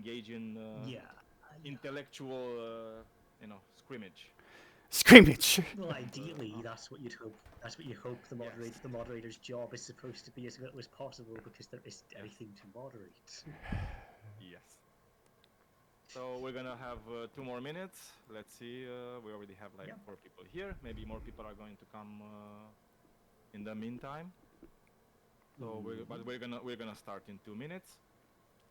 engage in Yeah. intellectual, scrimmage. Scrimmage. Well, Uh, ideally, that's what you'd hope. That's what you hope yes, the moderator's job is supposed to be as little as possible because there isn't yes, anything to moderate. yes. So we're gonna have 2 more minutes. Let's see. We already have like Yeah. 4 people here. Maybe more people are going to come in the meantime. So Mhm. we're gonna start in 2 minutes.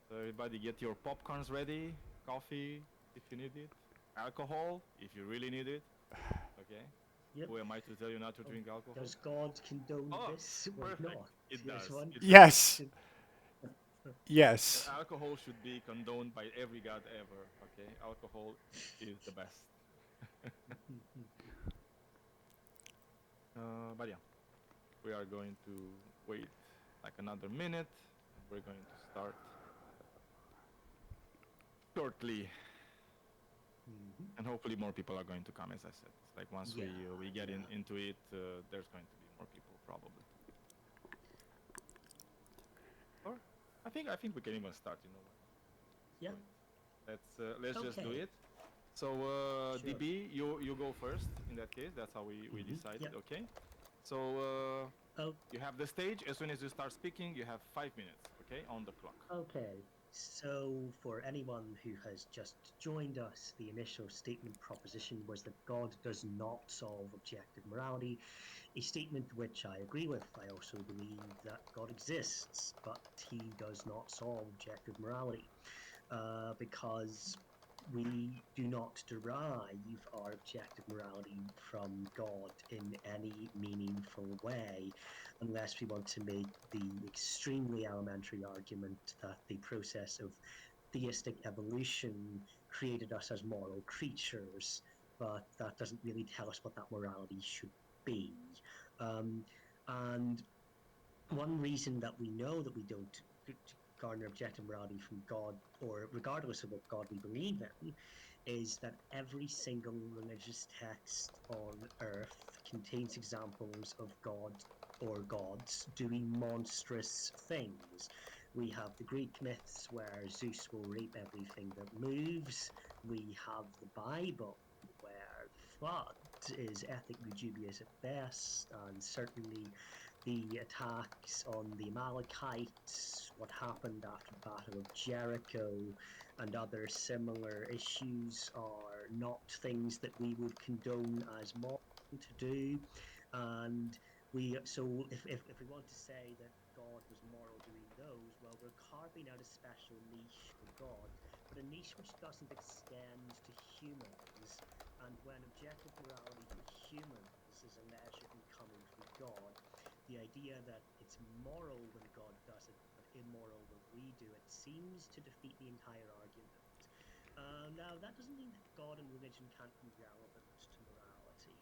So everybody, get your popcorns ready, coffee if you need it, alcohol if you really need it. Okay. Yep. Who am I to tell you not to Oh, drink alcohol? does God condone Oh, this or perfect. not? It Here's does. one It does. Yes. question. Yes. Alcohol should be condoned by every god ever. Okay, alcohol is the best. But yeah, we are going to wait like another minute, and we're going to start shortly. Mhm. And hopefully more people are going to come. As I said, it's like once Yeah, we get yeah, into it, there's going to be more people probably. Or I think we can even start. You know what? Let's yeah. do it. Let's just do Okay, it. So sure. DB, you go first in that case. That's how we Hmm. decided. Yep. Okay. So Oh, you have the stage. As soon as you start speaking, you have 5 minutes. Okay, on the clock. okay. So, for anyone who has just joined us, the initial statement proposition was that God does not solve objective morality, a statement which I agree with. I also believe that God exists, but he does not solve objective morality because we do not derive our objective morality from God in any meaningful way unless we want to make the extremely elementary argument that the process of theistic evolution created us as moral creatures, but that doesn't really tell us what that morality should be. Um, and one reason that we know that we don't garner objective morality from God, or regardless of what God we believe in, is that every single religious text on earth contains examples of God or gods doing monstrous things. We have the Greek myths where Zeus will rape everything that moves. We have the Bible where the flood is ethically dubious at best, and certainly the attacks on the Amalekites, what happened after the Battle of Jericho, and other similar issues are not things that we would condone as moral to do. And if we want to say that God was moral doing those, well, we're carving out a special niche for God, but a niche which doesn't extend to humans. And when objective morality for humans is allegedly coming from God, the idea that it's moral when God does it, but immoral when we do it, seems to defeat the entire argument. Now, that doesn't mean that God and religion can't be relevant to morality.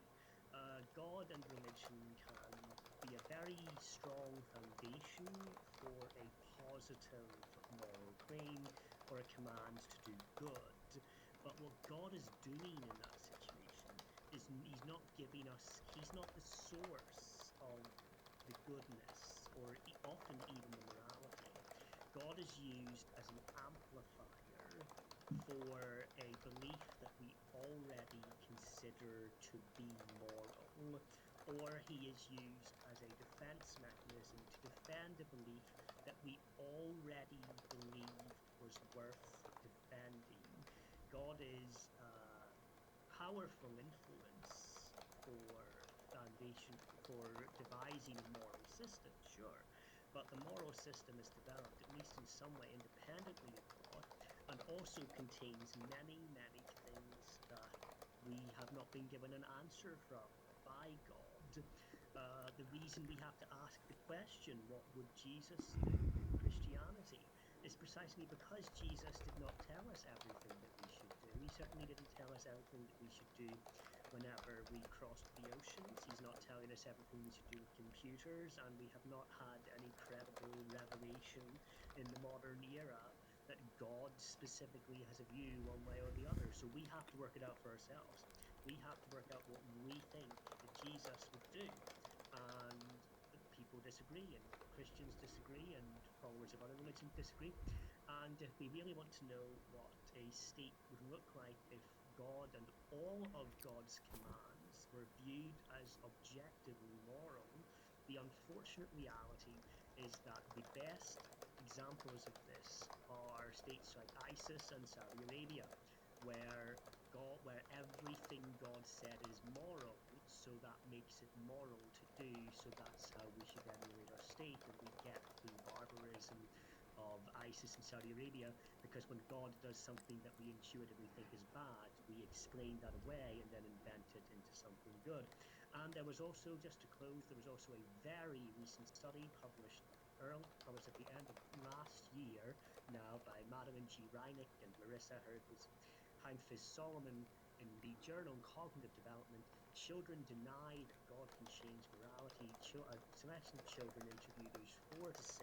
God and religion can be a very strong foundation for a positive moral claim or a command to do good. But what God is doing in that situation is he's not giving us, he's not the source of the goodness or often even the morality. God is used as an amplifier for a belief that we already consider to be moral, or he is used as a defense mechanism to defend a belief that we already believed was worth defending. God is powerful influence for foundation for devising a moral system, sure, but the moral system is developed at least in some way independently of God, and also contains many, many things that we have not been given an answer from by God. The reason we have to ask the question, what would Jesus do in Christianity, is precisely because Jesus did not tell us everything that we should do. He certainly didn't tell us everything that we should do whenever we crossed the oceans. He's not telling us everything we should do with computers, and we have not had any credible revelation in the modern era that God specifically has a view one way or the other. So we have to work it out for ourselves. We have to work out what we think that Jesus would do. And people disagree, and Christians disagree, and followers of other religions disagree. And if we really want to know what a state would look like if God and all of God's commands were viewed as objectively moral, the unfortunate reality is that the best examples of this are states like ISIS and Saudi Arabia, where everything God said is moral, so that makes it moral to do, so that's how we should emulate our state, and we get the barbarism of ISIS in Saudi Arabia, because when God does something that we intuitively think is bad, we explain that away and then invent it into something good. And there was also, just to close, there was also a very recent study published at the end of last year now by Madeline G. Reinick and Marissa Heinfis Solomon in the journal Cognitive Development. Children deny that God can change morality. A selection of children interviewed aged 4 to 6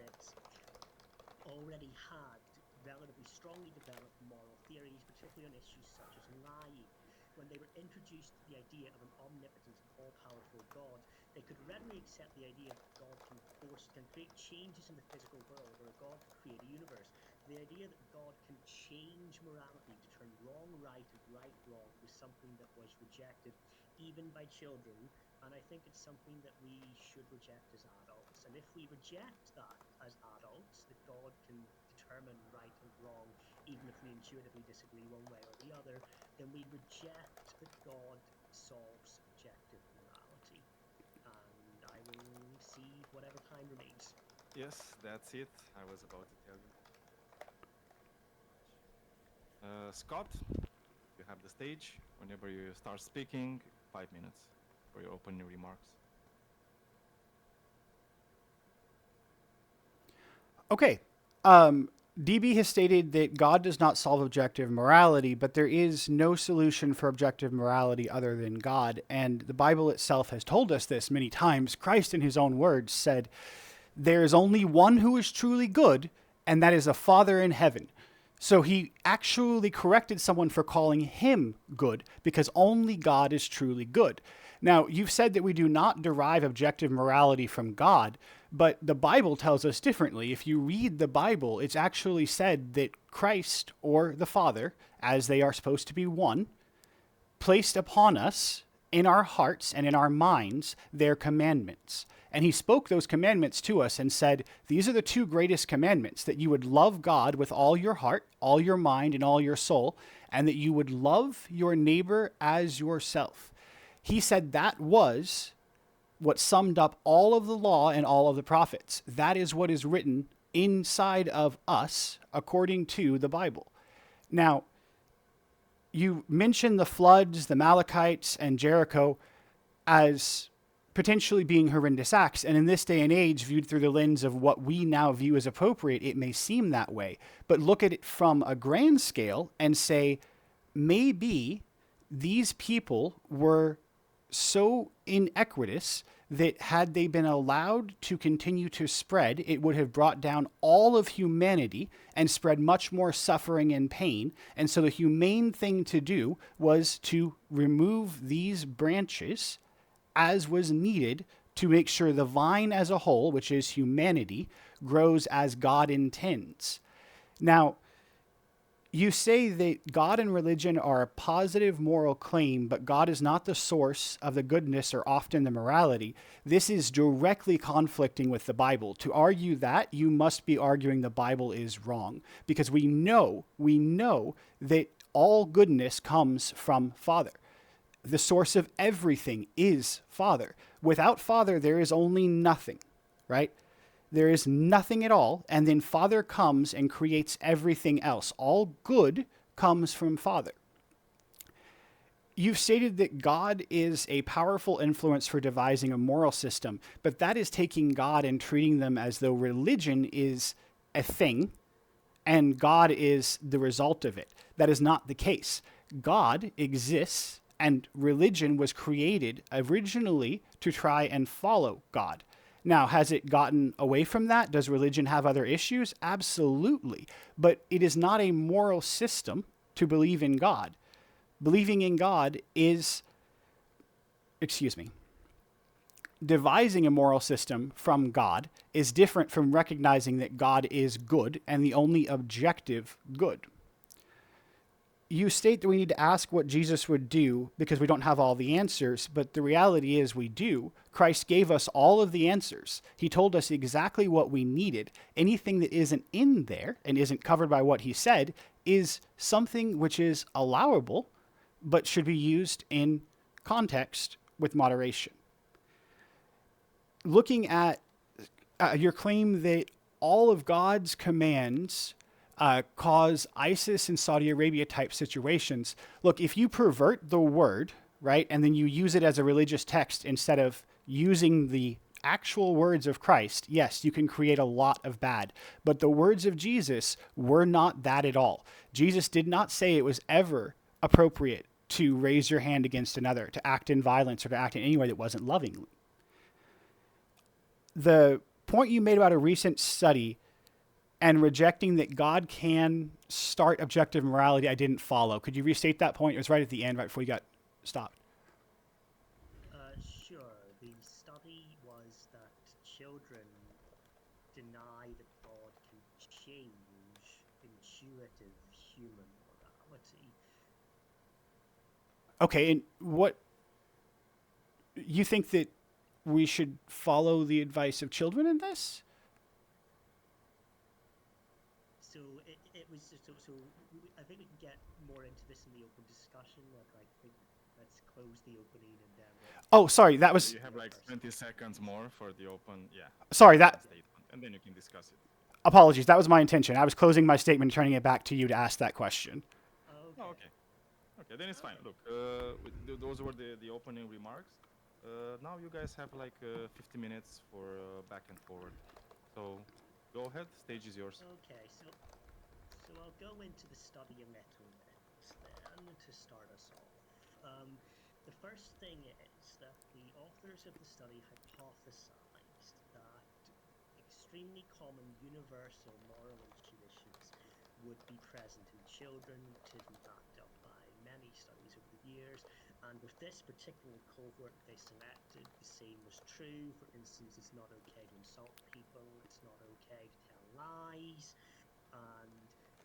already had relatively strongly developed moral theories, particularly on issues such as lying. When they were introduced to the idea of an omnipotent, all-powerful God, they could readily accept the idea that God can create changes in the physical world, or a God could create a universe. The idea that God can change morality to turn wrong right and right wrong was something that was rejected even by children, and I think it's something that we should reject as adults. And if we reject that as adults, that God can determine right and wrong, even if we intuitively disagree one way or the other, then we reject that God solves objective morality. And I will see whatever time remains. Yes, that's it. I was about to tell you. Scott, you have the stage. Whenever you start speaking, 5 minutes for your opening remarks. Okay. DB has stated that God does not solve objective morality, but there is no solution for objective morality other than God. And the Bible itself has told us this many times. Christ, in his own words, said, "There is only one who is truly good, and that is a Father in heaven." So he actually corrected someone for calling him good, because only God is truly good. Now, you've said that we do not derive objective morality from God, but the Bible tells us differently. If you read the Bible, it's actually said that Christ, or the Father, as they are supposed to be one, placed upon us, in our hearts and in our minds, their commandments. And he spoke those commandments to us and said, these are the two greatest commandments, that you would love God with all your heart, all your mind, and all your soul, and that you would love your neighbor as yourself. He said that was what summed up all of the law and all of the prophets. That is what is written inside of us according to the Bible. Now, you mentioned the floods, the Amalekites, and Jericho as potentially being horrendous acts. And in this day and age, viewed through the lens of what we now view as appropriate, it may seem that way. But look at it from a grand scale and say, maybe these people were so inequitous that had they been allowed to continue to spread, it would have brought down all of humanity and spread much more suffering and pain. And so the humane thing to do was to remove these branches as was needed to make sure the vine as a whole, which is humanity, grows as God intends. Now, you say that God and religion are a positive moral claim, but God is not the source of the goodness or often the morality. This is directly conflicting with the Bible. To argue that, you must be arguing the Bible is wrong, because we know that all goodness comes from Father. The source of everything is Father. Without Father, there is only nothing, right? There is nothing at all, and then Father comes and creates everything else. All good comes from Father. You've stated that God is a powerful influence for devising a moral system, but that is taking God and treating them as though religion is a thing and God is the result of it. That is not the case. God exists, and religion was created originally to try and follow God. Now, has it gotten away from that? Does religion have other issues? Absolutely. But it is not a moral system to believe in God. Believing in God is, devising a moral system from God is different from recognizing that God is good and the only objective good. You state that we need to ask what Jesus would do because we don't have all the answers, but the reality is we do. Christ gave us all of the answers. He told us exactly what we needed. Anything that isn't in there and isn't covered by what he said is something which is allowable, but should be used in context with moderation. Looking at your claim that all of God's commands cause ISIS and Saudi Arabia type situations. Look, if you pervert the word, right, and then you use it as a religious text instead of using the actual words of Christ, yes, you can create a lot of bad. But the words of Jesus were not that at all. Jesus did not say it was ever appropriate to raise your hand against another, to act in violence, or to act in any way that wasn't loving. The point you made about a recent study and rejecting that God can start objective morality, I didn't follow. Could you restate that point? It was right at the end, right before you got stopped. Sure. The study was that children deny that God can change intuitive human morality. Okay, and what you think that we should follow the advice of children in this? So it was so I think we can get more into this in the open discussion. Like I think let's close the opening and then. Oh, sorry, that was. You have like 20 seconds more for the open, Sorry, that. statement, and then you can discuss it. Apologies, that was my intention. I was closing my statement and turning it back to you to ask that question. Okay. Oh, okay. Okay, then it's fine. Look, those were the opening remarks. Now you guys have like 50 minutes for back and forward. So go ahead, stage is yours. Okay, so I'll go into the study a little bit then to start us off. The first thing is that the authors of the study hypothesized that extremely common universal moral intuitions would be present in children. It has been backed up by many studies over the years, and with this particular cohort they selected, the same was true. For instance, it's not okay to insult people, it's not okay to tell lies, and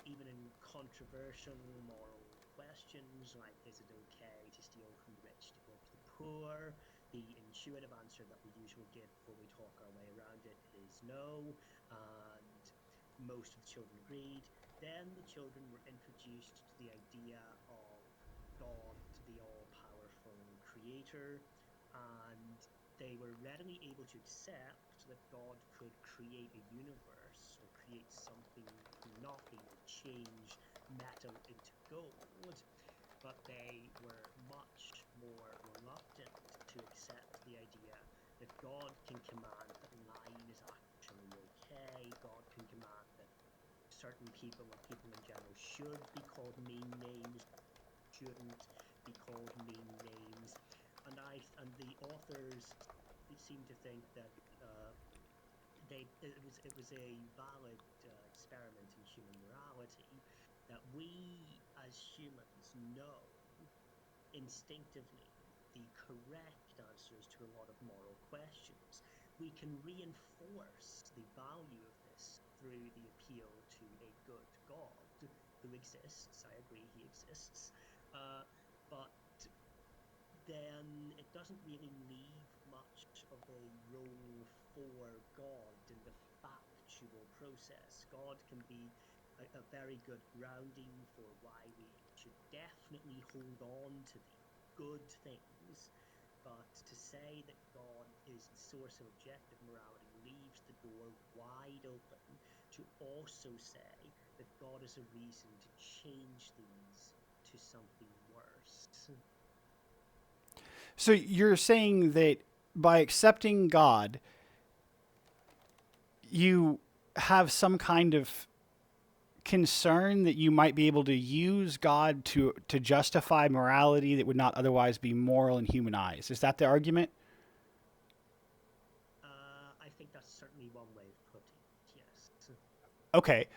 even in controversial moral questions like is it okay to steal from the rich to give to the poor, the intuitive answer that we usually give before we talk our way around it is no, and most of the children agreed. Then the children were introduced to the idea of God, the all-powerful creator, and they were readily able to accept that God could create a universe or create something from nothing or change metal into gold, but they were much more reluctant to accept the idea that God can command that lying is actually okay, God can command that certain people or people in general should be called mean names, shouldn't be called mean names, and the authors seem to think that it was a valid experiment in human morality, that we as humans know instinctively the correct answers to a lot of moral questions. We can reinforce the value of this through the appeal to a good God who exists. I agree, he exists, but then it doesn't really leave much of a role for God in the factual process. God can be a very good grounding for why we should definitely hold on to the good things, but to say that God is the source of objective morality leaves the door wide open to also say that God is a reason to change things to something worse. So you're saying that by accepting God, you have some kind of concern that you might be able to use God to justify morality that would not otherwise be moral in human eyes. Is that the argument? I think that's certainly one way of putting it, yes. Okay.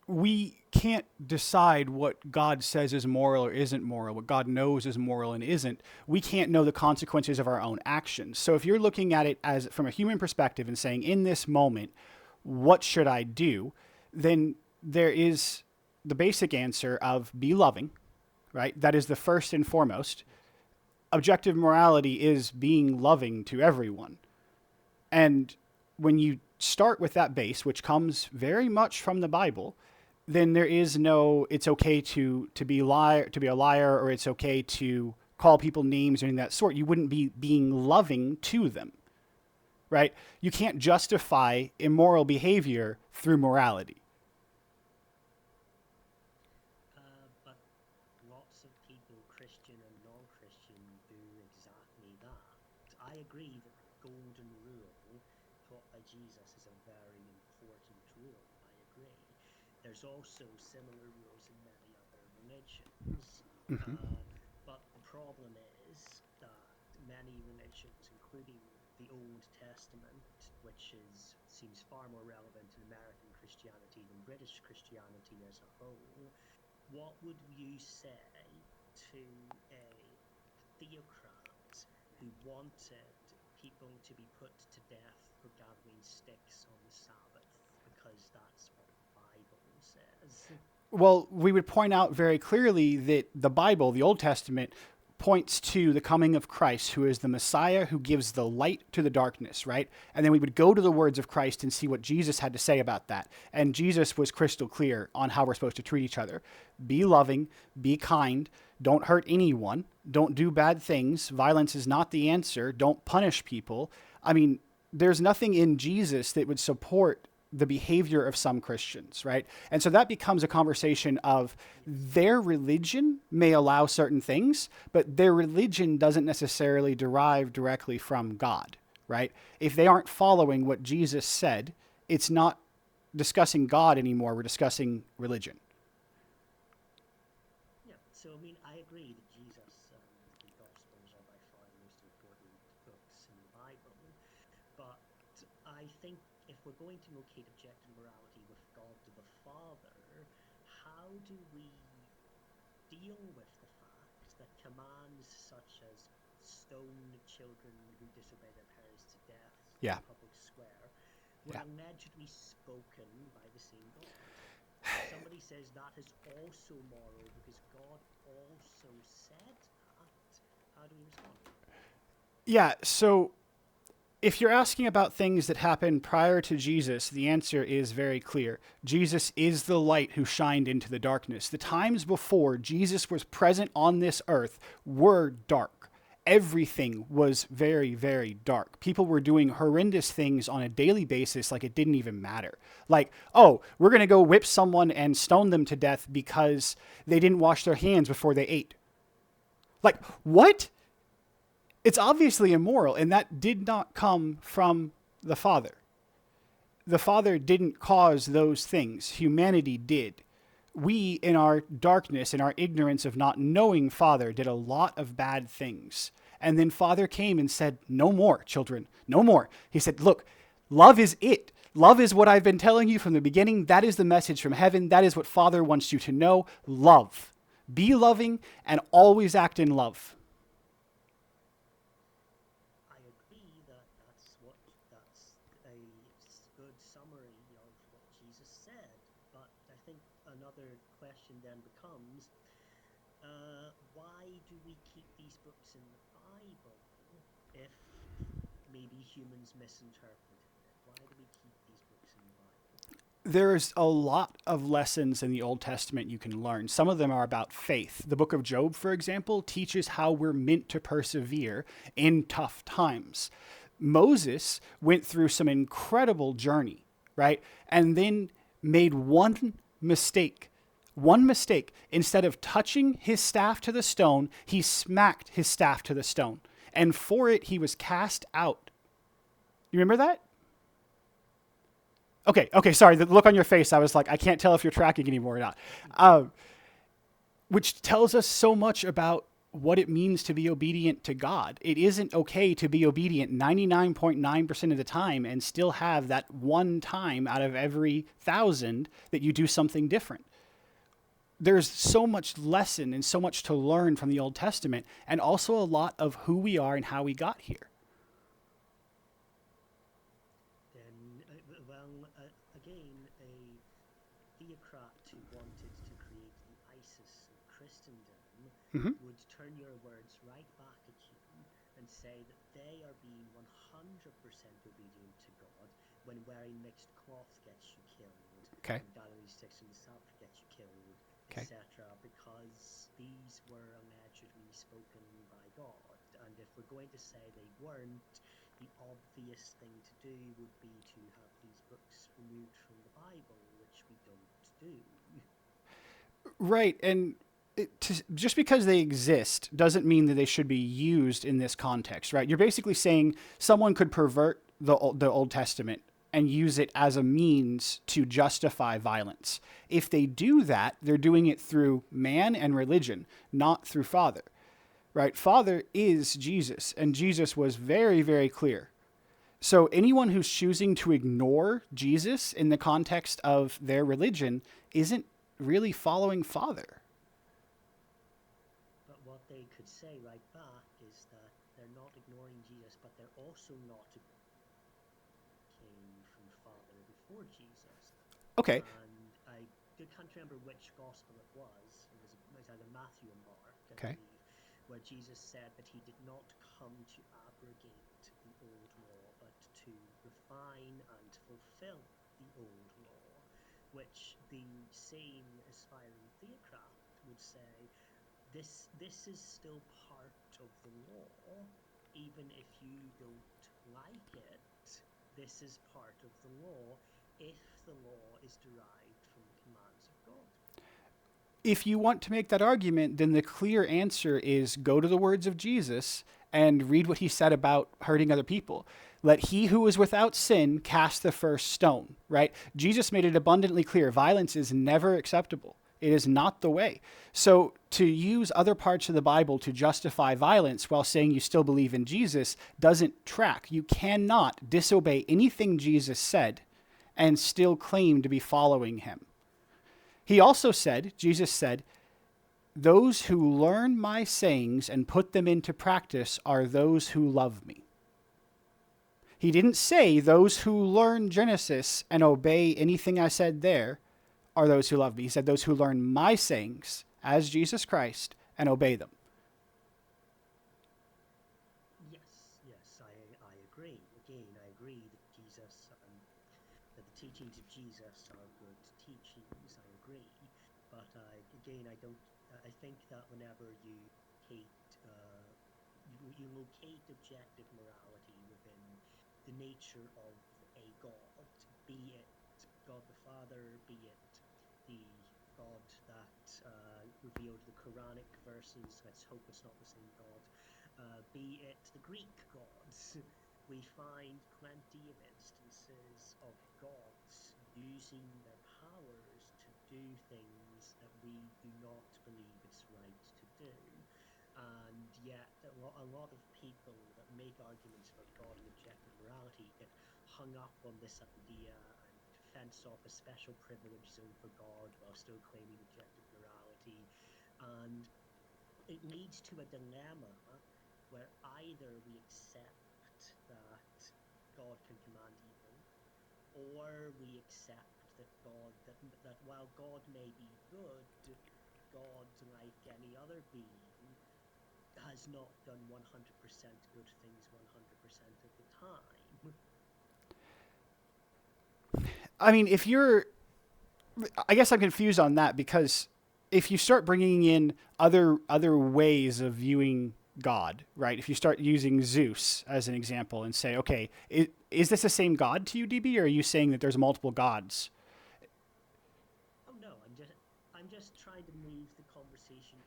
We can't decide what God says is moral or isn't moral, what God knows is moral and isn't. We can't know the consequences of our own actions. So if you're looking at it as from a human perspective and saying, in this moment, what should I do? Then there is the basic answer of be loving, right? That is the first and foremost. Objective morality is being loving to everyone. And when you start with that base, which comes very much from the Bible, then there is no, it's okay to be a liar, or it's okay to call people names or anything of that sort. You wouldn't be being loving to them, right? You can't justify immoral behavior through morality. But lots of people, Christian and non-Christian, do exactly that. I agree that the golden rule taught by Jesus is a very important rule. I agree. There's also similar rules in many other religions. But the problem is that many religions, including the Old Testament, which seems far more relevant in American Christianity than British Christianity as a whole, what would you say to a theocrat who wanted people to be put to death for gathering sticks on the Sabbath because that's what the Bible says? Well, we would point out very clearly that the Bible, the Old Testament, points to the coming of Christ, who is the Messiah who gives the light to the darkness, right? And then we would go to the words of Christ and see what Jesus had to say about that. And Jesus was crystal clear on how we're supposed to treat each other. Be loving, be kind, don't hurt anyone, don't do bad things. Violence is not the answer. Don't punish people. I mean, there's nothing in Jesus that would support the behavior of some Christians, right? And so that becomes a conversation of their religion may allow certain things, but their religion doesn't necessarily derive directly from God, right? If they aren't following what Jesus said, it's not discussing God anymore. We're discussing religion. Yeah, so I mean, I agree that Jesus and the Gospels are by far the most important books in the Bible, but I think if we're going to locate objective morality with God the Father, how do we deal with the fact that commands such as stone children who disobey their parents to death in a public square were allegedly spoken by the same God? Somebody says that is also moral because God also said that. How do we respond? Yeah, so if you're asking about things that happened prior to Jesus, the answer is very clear. Jesus is the light who shined into the darkness. The times before Jesus was present on this earth were dark. Everything was very, very dark. People were doing horrendous things on a daily basis like it didn't even matter. Like, oh, we're going to go whip someone and stone them to death because they didn't wash their hands before they ate. Like, what? It's obviously immoral, and that did not come from the Father. The Father didn't cause those things. Humanity did. We, in our darkness, in our ignorance of not knowing Father, did a lot of bad things. And then Father came and said, no more, children, no more. He said, look, love is it. Love is what I've been telling you from the beginning. That is the message from heaven. That is what Father wants you to know. Love. Be loving and always act in love. A good summary of what Jesus said, but I think another question then becomes, why do we keep these books in the Bible if maybe humans misinterpreted it? Why do we keep these books in the Bible? There's a lot of lessons in the Old Testament you can learn. Some of them are about faith. The book of Job, for example, teaches how we're meant to persevere in tough times. Moses went through some incredible journey, right? And then made one mistake. One mistake. Instead of touching his staff to the stone, he smacked his staff to the stone. And for it, he was cast out. You remember that? Okay, sorry. The look on your face, I was like, I can't tell if you're tracking anymore or not. Which tells us so much about what it means to be obedient to God. It isn't okay to be obedient 99.9% of the time and still have that one time out of every 1,000 that you do something different. there's so much lesson and so much to learn from the Old Testament, and also a lot of who we are and how we got here. Then, again, a theocrat who wanted to create the ISIS of Christendom Mhm. would turn your words right back at you and say that they are being 100% obedient to God when wearing mixed cloth gets you killed, Okay. when gathering sticks in the south gets you killed, Okay. etc., because these were allegedly spoken by God. And if we're going to say they weren't, the obvious thing to do would be to have these books removed from the Bible, which we don't do. Right, and just because they exist doesn't mean that they should be used in this context, right? You're basically saying someone could pervert the Old Testament and use it as a means to justify violence. If they do that, they're doing it through man and religion, not through Father, right? Father is Jesus, and Jesus was very, very clear. So anyone who's choosing to ignore Jesus in the context of their religion isn't really following Father. But what they could say right back is that they're not ignoring Jesus, but they're also not came from Father before Jesus. Okay. And I can't remember which gospel it was. It was either Matthew or Mark, I Okay. believe, where Jesus said that he did not come to abrogate the old law, but to refine and fulfill the old law, which the same aspiring theocrat would say, this is still part of the law, even if you don't like it. This is part of the law if the law is derived from the commands of God. If you want to make that argument, then the clear answer is go to the words of Jesus and read what he said about hurting other people. Let he who is without sin cast the first stone, right? Jesus made it abundantly clear violence is never acceptable. It is not the way. So to use other parts of the Bible to justify violence while saying you still believe in Jesus doesn't track. You cannot disobey anything Jesus said and still claim to be following him. He also said, Jesus said, those who learn my sayings and put them into practice are those who love me. He didn't say those who learn Genesis and obey anything I said there are those who love me. He said those who learn my sayings as Jesus Christ and obey them. Yes, I agree. Again, I agree that Jesus, that the teachings of Jesus are good teachings. I agree, but I think that whenever you you locate objective morality within the nature of a God, be it God the Father, be it the God that revealed the Quranic verses. Let's hope it's not the same God. Be it the Greek gods. We find plenty of instances of gods using their powers to do things that we do not believe it's right to do. And yet, a lot of people that make arguments about God and objective morality get hung up on this idea and fence off a special privilege zone for God while still claiming objective morality. And it leads to a dilemma where either we accept that God can command evil, or we accept that that while God may be good, God, like any other being, has not done 100% good things 100% of the time. I mean, I guess I'm confused on that, because if you start bringing in other ways of viewing God, right? If you start using Zeus as an example and say, okay, is this the same God to you, DB, or are you saying that there's multiple gods? Oh no, I'm just trying to move the conversation.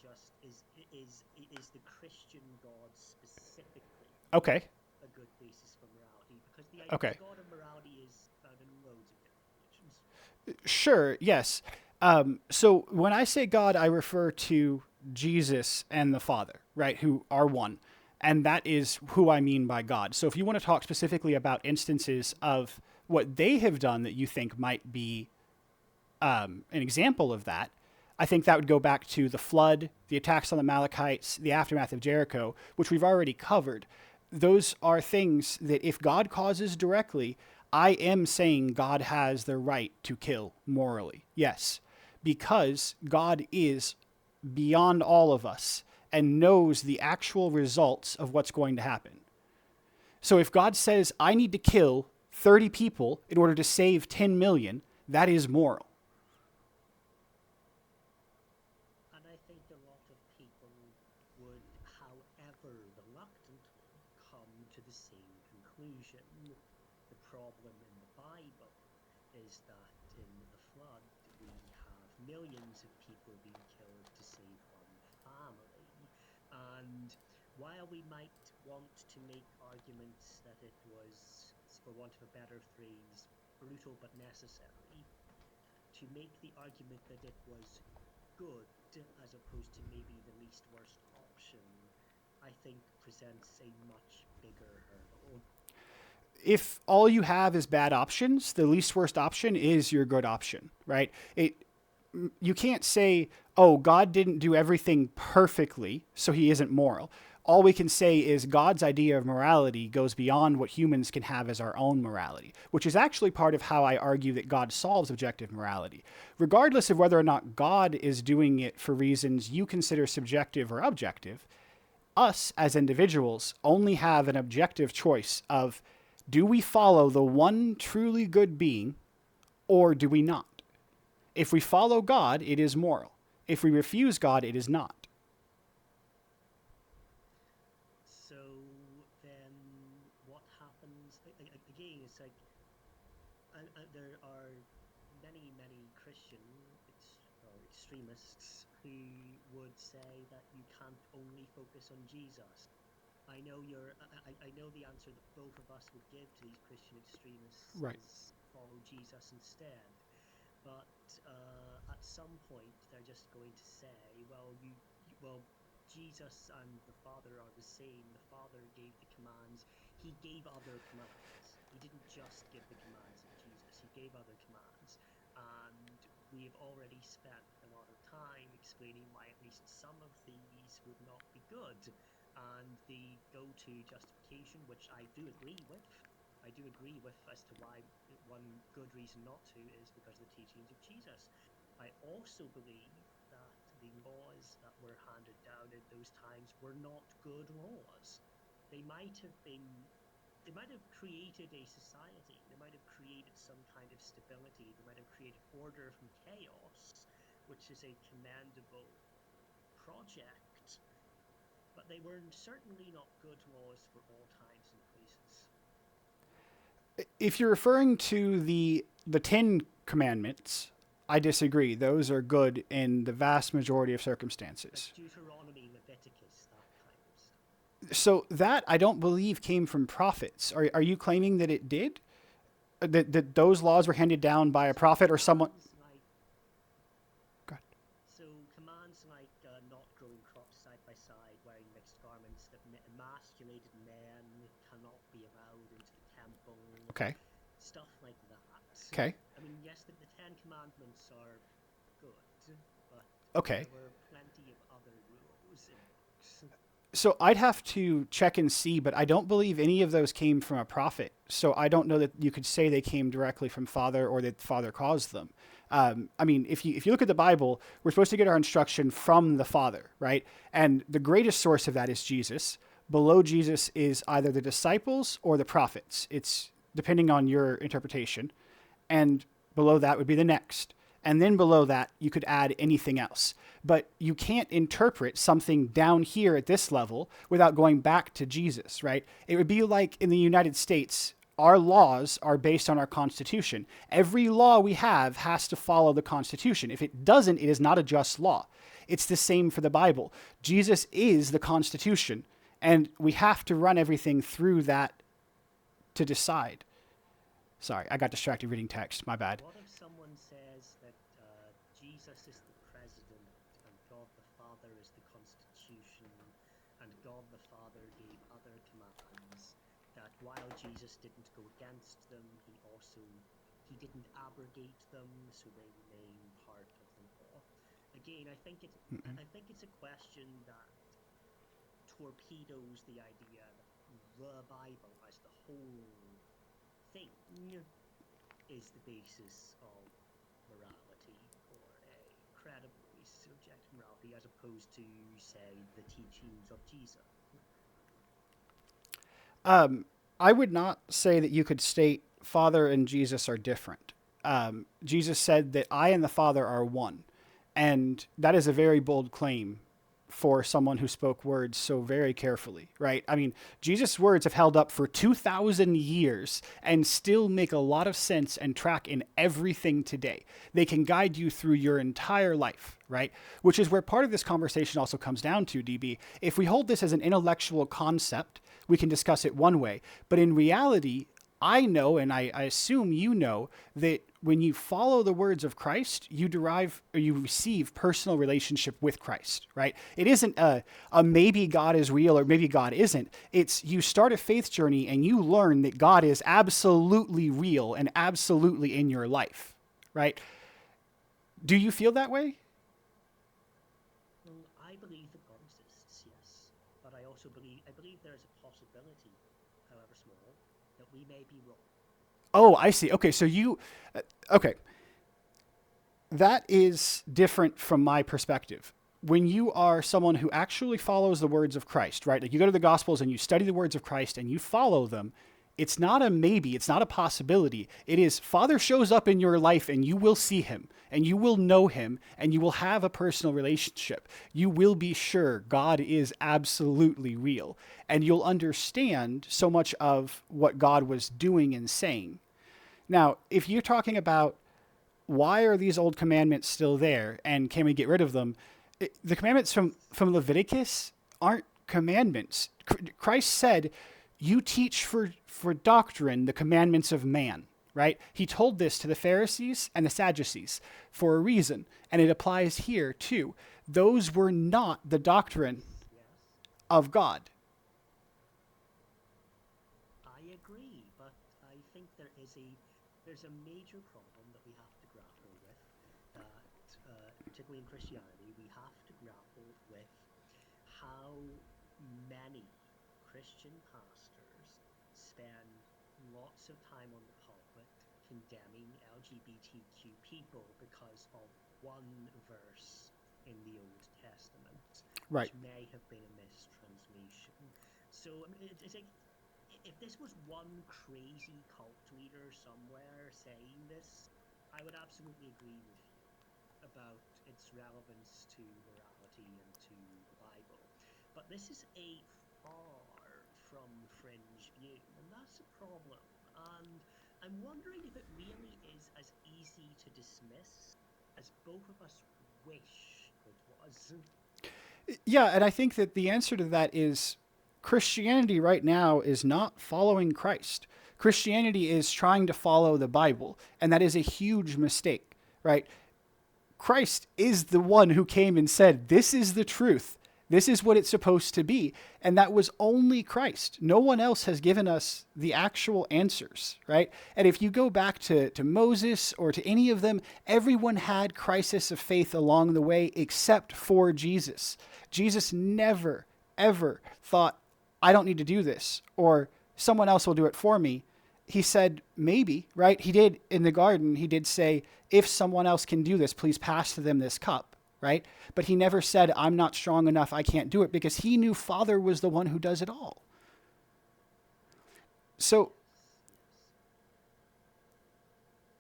Just is the Christian God specifically Okay. a good basis for morality? Because the idea Okay. of God and morality is found in loads of different religions. Sure, yes. So when I say God, I refer to Jesus and the Father, right, who are one. And that is who I mean by God. So if you want to talk specifically about instances of what they have done that you think might be an example of that, I think that would go back to the flood, the attacks on the Amalekites, the aftermath of Jericho, which we've already covered. Those are things that if God causes directly, I am saying God has the right to kill morally. Yes, because God is beyond all of us and knows the actual results of what's going to happen. So if God says, I need to kill 30 people in order to save 10 million, that is moral. And I think a lot of people would, however reluctantly, come to the same conclusion. The problem in the Bible is that in the flood we have millions of people being killed to save one family. And while we might want to make arguments that it was, for want of a better phrase, brutal but necessary, to make the argument that it was good as opposed to maybe the least worst option, I think presents a much bigger hurdle. If all you have is bad options, the least worst option is your good option, right? You can't say, oh, God didn't do everything perfectly, so he isn't moral. All we can say is God's idea of morality goes beyond what humans can have as our own morality, which is actually part of how I argue that God solves objective morality. Regardless of whether or not God is doing it for reasons you consider subjective or objective, us as individuals only have an objective choice of, do we follow the one truly good being or do we not? If we follow God, it is moral. If we refuse God, it is not. So then what happens? Again, it's like there are many Christian extremists who would say that you can't only focus on Jesus. I know I know the answer that both of us would give to these Christian extremists Right. is follow Jesus instead. But at some point, they're just going to say, well, Jesus and the Father are the same. The Father gave the commands. He gave other commands. He didn't just give the commands of Jesus. He gave other commands. And we've already spent a lot of time explaining why at least some of these would not be good. And the go-to justification, which I do agree with as to why one good reason not to is because of the teachings of Jesus. I also believe that the laws that were handed down in those times were not good laws. They might have created a society. They might have created some kind of stability. They might have created order from chaos, which is a commendable project. But they were certainly not good laws for all times and places. If you're referring to the 10 commandments, I disagree. Those are good in the vast majority of circumstances. Deuteronomy, Leviticus, that kind of stuff. So that I don't believe came from prophets. Are you claiming that it did? That those laws were handed down by a prophet or someone? Go ahead. So commands like not growing crops side by side, wearing mixed garments, that emasculated men cannot be allowed into the temple. Okay. Stuff like that. Okay. I mean, yes, the Ten Commandments are good, but Okay. there were plenty of other rules in books. So I'd have to check and see, but I don't believe any of those came from a prophet. So I don't know that you could say they came directly from Father or that Father caused them. I mean, if you look at the Bible, we're supposed to get our instruction from the Father, right? And the greatest source of that is Jesus. Below Jesus is either the disciples or the prophets. It's depending on your interpretation. And below that would be the next. And then below that, you could add anything else. But you can't interpret something down here at this level without going back to Jesus, right? It would be like in the United States, our laws are based on our Constitution. Every law we have has to follow the Constitution. If it doesn't, it is not a just law. It's the same for the Bible. Jesus is the Constitution, and we have to run everything through that to decide. Sorry, I got distracted reading text. My bad. What if someone says that Jesus is the president and God the Father is the Constitution and God the Father gave other commands, that while Jesus didn't go against them, he didn't abrogate them, so they remain part of the law? again, I think it's a question that torpedoes the idea that the Bible as the whole thing is the basis of morality, or a credible basis of objective morality, as opposed to, say, the teachings of Jesus. I would not say that you could state Father and Jesus are different. Jesus said that I and the Father are one. And that is a very bold claim for someone who spoke words so very carefully, right? I mean, Jesus' words have held up for 2,000 years and still make a lot of sense and track in everything today. They can guide you through your entire life, right? Which is where part of this conversation also comes down to, DB. If we hold this as an intellectual concept, we can discuss it one way. But in reality, I know, and I assume you know, that when you follow the words of Christ, you derive or you receive personal relationship with Christ, right? It isn't a maybe God is real or maybe God isn't. It's you start a faith journey and you learn that God is absolutely real and absolutely in your life, right? Do you feel that way? Well, I believe that God exists, yes, but I believe there is a possibility, however small, that we may be wrong. Oh, I see. Okay, so okay. That is different from my perspective. When you are someone who actually follows the words of Christ, right? Like you go to the Gospels and you study the words of Christ and you follow them, it's not a maybe, it's not a possibility. It is Father shows up in your life and you will see him and you will know him and you will have a personal relationship. You will be sure God is absolutely real and you'll understand so much of what God was doing and saying. Now, if you're talking about why are these old commandments still there and can we get rid of them? The commandments from Leviticus aren't commandments. Christ said, you teach for doctrine the commandments of man, right? He told this to the Pharisees and the Sadducees for a reason, and it applies here too. Those were not the doctrine of God. I agree, but I think there's a major problem that we have to grapple with. Particularly in Christianity, we have to grapple with how many Christian pastors spend lots of time on the pulpit condemning LGBTQ people because of one verse in the Old Testament, Right. which may have been a mistranslation. So I mean, it's like, if this was one crazy cult leader somewhere saying this, I would absolutely agree with you about its relevance to morality and to the Bible. But this is a far from fringe view, and that's a problem. And I'm wondering if it really is as easy to dismiss as both of us wish it was. Yeah, and I think that the answer to that is Christianity right now is not following Christ. Christianity is trying to follow the Bible, and that is a huge mistake, right? Christ is the one who came and said, this is the truth. This is what it's supposed to be. And that was only Christ. No one else has given us the actual answers, right? And if you go back to Moses or to any of them, everyone had crisis of faith along the way except for Jesus. Jesus never, ever thought, I don't need to do this, or someone else will do it for me. He said, maybe, right? He did in the garden, he did say, if someone else can do this, please pass to them this cup, right? But he never said, I'm not strong enough, I can't do it, because he knew Father was the one who does it all. So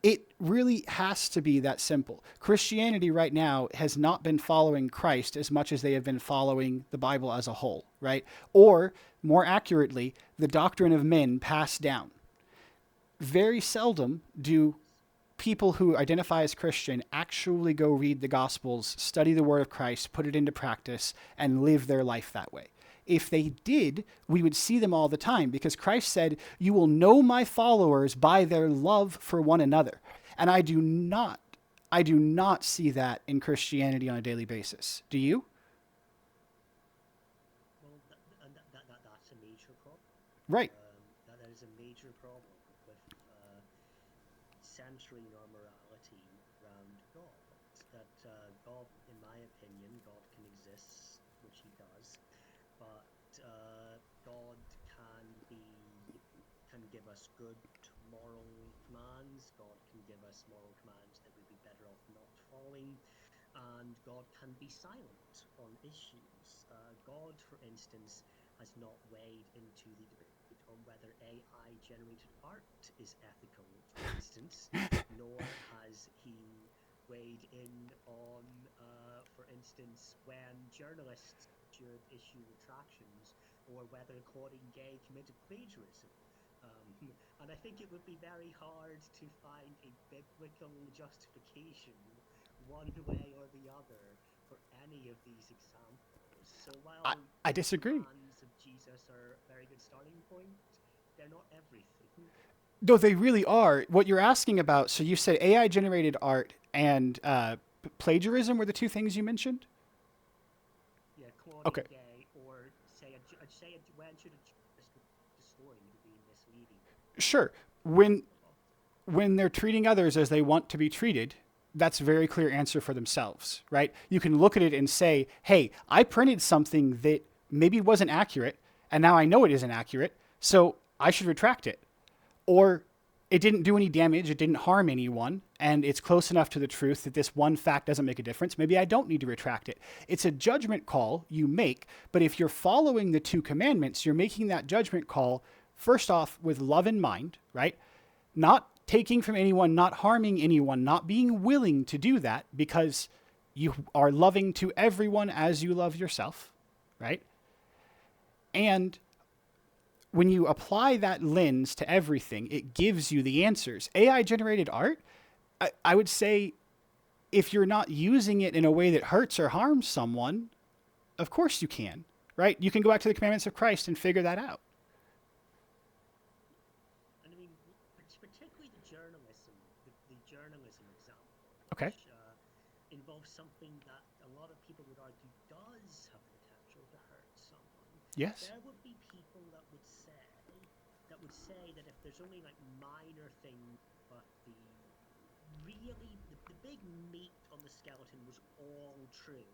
it really has to be that simple. Christianity right now has not been following Christ as much as they have been following the Bible as a whole, right? Or, more accurately, the doctrine of men passed down. Very seldom do people who identify as Christian actually go read the Gospels, study the Word of Christ, put it into practice, and live their life that way. If they did, we would see them all the time, because Christ said, you will know my followers by their love for one another. And I do not see that in Christianity on a daily basis. Do you? Well, that's a major problem. Right. That is a major problem with centering our morality around God. That God, in my God can exist, which he does, but God can give us good moral commands. God can give us moral commands that we'd be better off not following, and God can be silent on issues. God, for instance, has not weighed into the debate on whether AI-generated art is ethical, for instance, nor has he weighed in on, for instance, when journalists should issue retractions or whether Claudine Gay committed plagiarism. And I think it would be very hard to find a biblical justification one way or the other for any of these examples. So while I disagree. the commands of Jesus are a very good starting point, they're not everything. No, they really are. What you're asking about, so you said AI generated art and plagiarism were the two things you mentioned? Yeah, Claudine Okay. Gay, or when should a journalist report a story being misleading? Sure. When they're treating others as they want to be treated, that's a very clear answer for themselves, right? You can look at it and say, hey, I printed something that maybe wasn't accurate, and now I know it isn't accurate, so I should retract it. Or it didn't do any damage, it didn't harm anyone, and it's close enough to the truth that this one fact doesn't make a difference. Maybe I don't need to retract it. It's a judgment call you make, but if you're following the two commandments, you're making that judgment call first off with love in mind, right? Not taking from anyone, not harming anyone, not being willing to do that because you are loving to everyone as you love yourself, right? And when you apply that lens to everything, it gives you the answers. AI generated art, I would say if you're not using it in a way that hurts or harms someone, of course you can, right? You can go back to the commandments of Christ and figure that out. And I mean, particularly the journalism example, Okay. which involves something that a lot of people would argue does have the potential to hurt someone. Yes. There would be people that would say that if there's only like minor things, but the big meat on the skeleton was all true,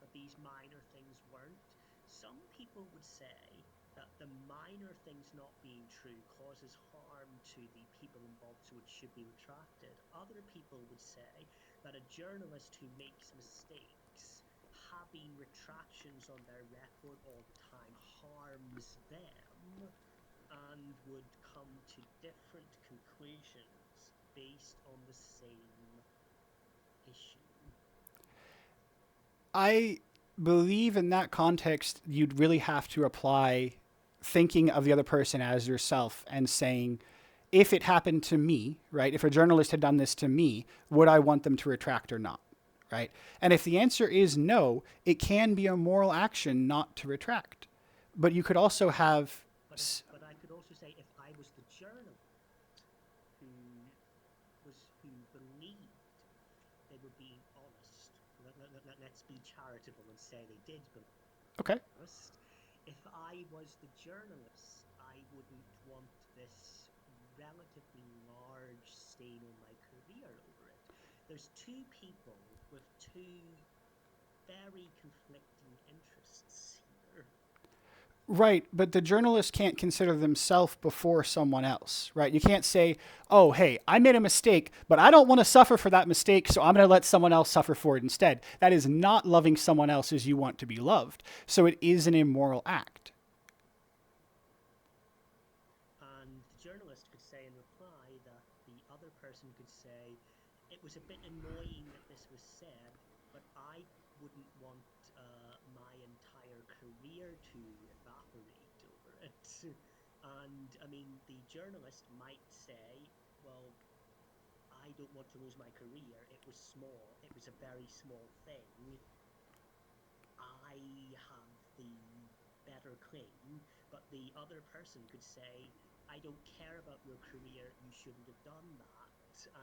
but these minor things weren't. Some people would say that the minor things not being true causes harm to the people involved, so it should be retracted. Other people would say that a journalist who makes mistakes, having retractions on their record all the time, harms them and would come to different conclusions based on the same issue. I believe in that context, you'd really have to apply thinking of the other person as yourself and saying, if it happened to me, right? If a journalist had done this to me, would I want them to retract or not, right? And if the answer is no, it can be a moral action not to retract. But you could also have. But I could also say if I was the journalist who believed they were being honest, let's be charitable and say they did believe. Okay. If I was the journalist, I wouldn't want this relatively large stain on my career over it. There's two people with two very conflicting interests here. Right, but the journalist can't consider themselves before someone else, right? You can't say, oh, hey, I made a mistake, but I don't want to suffer for that mistake, so I'm going to let someone else suffer for it instead. That is not loving someone else as you want to be loved. So it is an immoral act. And the journalist could say in reply that the other person could say, it was a bit annoying that this was said, but I wouldn't want my entire career to evaporate over it. And I mean, the journalist might say, well, I don't want to lose my career. It was small. It was a very small thing. I have the better claim. But the other person could say, I don't care about your career. You shouldn't have done that.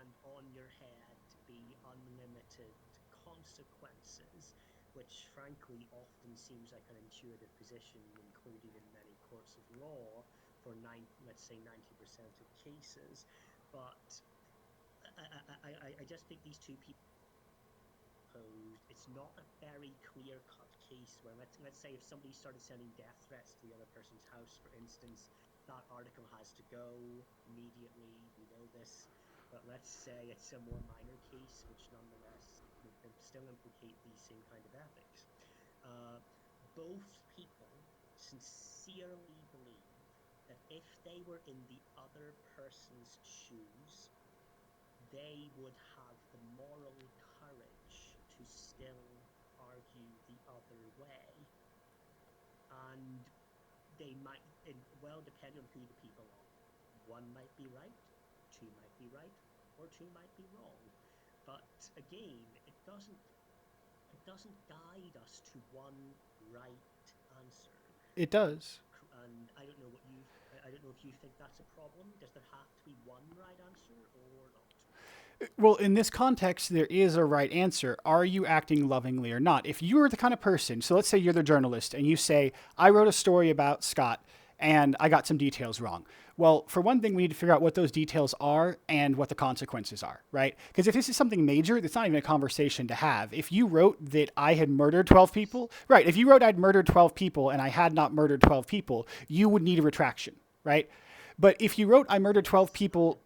And on your head be unlimited consequences, which frankly often seems like an intuitive position included in many courts of law for let's say 90% of cases. But I just think these two people suppose it's not a very clear-cut case where let's say if somebody started sending death threats to the other person's house, for instance, that article has to go immediately. We know this, but let's say it's a more minor case, which nonetheless would still implicate these same kind of ethics. Both people sincerely believe that if they were in the other person's shoes, they would have the moral courage to still argue the other way. And they might, well, depending on who the people are, one might be right, two might be right, or two might be wrong. But again, it doesn't guide us to one right answer. It does. And I don't know if you think that's a problem. Does there have to be one right answer or not? Well, in this context, there is a right answer. Are you acting lovingly or not? If you are the kind of person, so let's say you're the journalist and you say, I wrote a story about Scott and I got some details wrong. Well, for one thing, we need to figure out what those details are and what the consequences are, right? Because if this is something major, it's not even a conversation to have. If you wrote that I had murdered 12 people, right? If you wrote I'd murdered 12 people and I had not murdered 12 people, you would need a retraction, right? But if you wrote I murdered 12 people...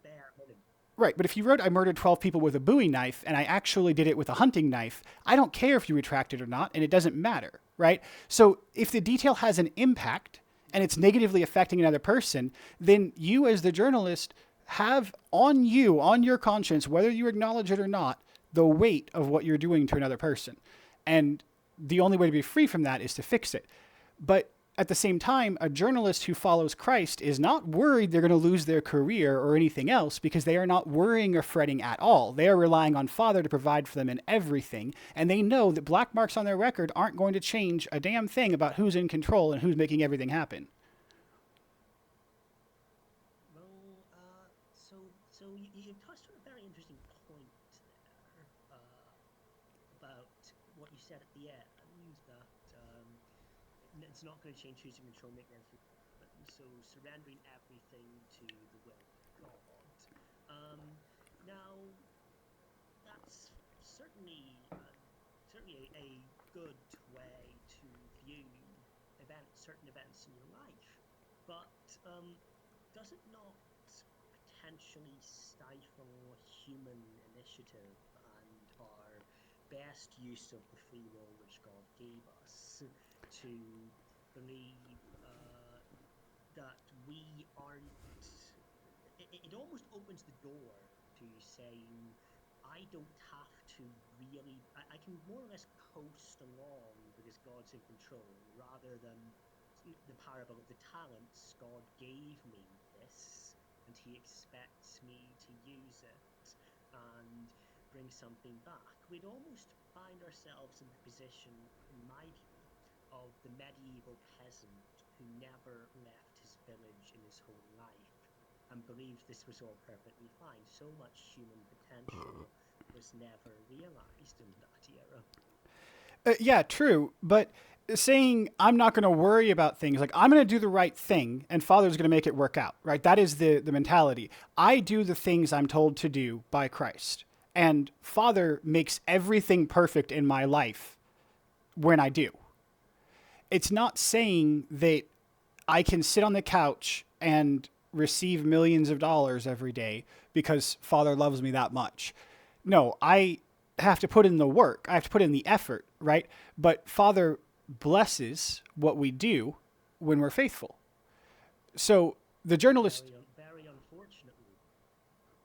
Right, but if you wrote I murdered 12 people with a Bowie knife and I actually did it with a hunting knife, I don't care if you retract it or not, and it doesn't matter, right? So if the detail has an impact and it's negatively affecting another person, then you as the journalist have on you, on your conscience, whether you acknowledge it or not, the weight of what you're doing to another person. And the only way to be free from that is to fix it. But at the same time, a journalist who follows Christ is not worried they're going to lose their career or anything else because they are not worrying or fretting at all. They are relying on Father to provide for them in everything, and they know that black marks on their record aren't going to change a damn thing about who's in control and who's making everything happen. Well, so you touched on a very interesting point there about what you said at the end, that it's not going to change who's in control, making everything happen. So surrendering everything to the will of God. Now, that's certainly a good way to view certain events in your life, but does it not potentially stifle human initiative and our best use of the free will which God gave us to believe that we aren't... It almost opens the door to saying, I don't have to really... I can more or less coast along because God's in control, rather than the parable of the talents. God gave me this, and he expects me to use it and bring something back. We'd almost find ourselves in the position, in my view, of the medieval peasant who never left his village in his whole life and believed this was all perfectly fine. So much human potential was never realized in that era. Yeah, true. But saying I'm not going to worry about things, like I'm going to do the right thing and Father's going to make it work out, right? That is the mentality. I do the things I'm told to do by Christ, and Father makes everything perfect in my life when I do. It's not saying that I can sit on the couch and receive millions of dollars every day because Father loves me that much. No, I have to put in the work. I have to put in the effort, right? But Father blesses what we do when we're faithful. So the journalist... Very unfortunately.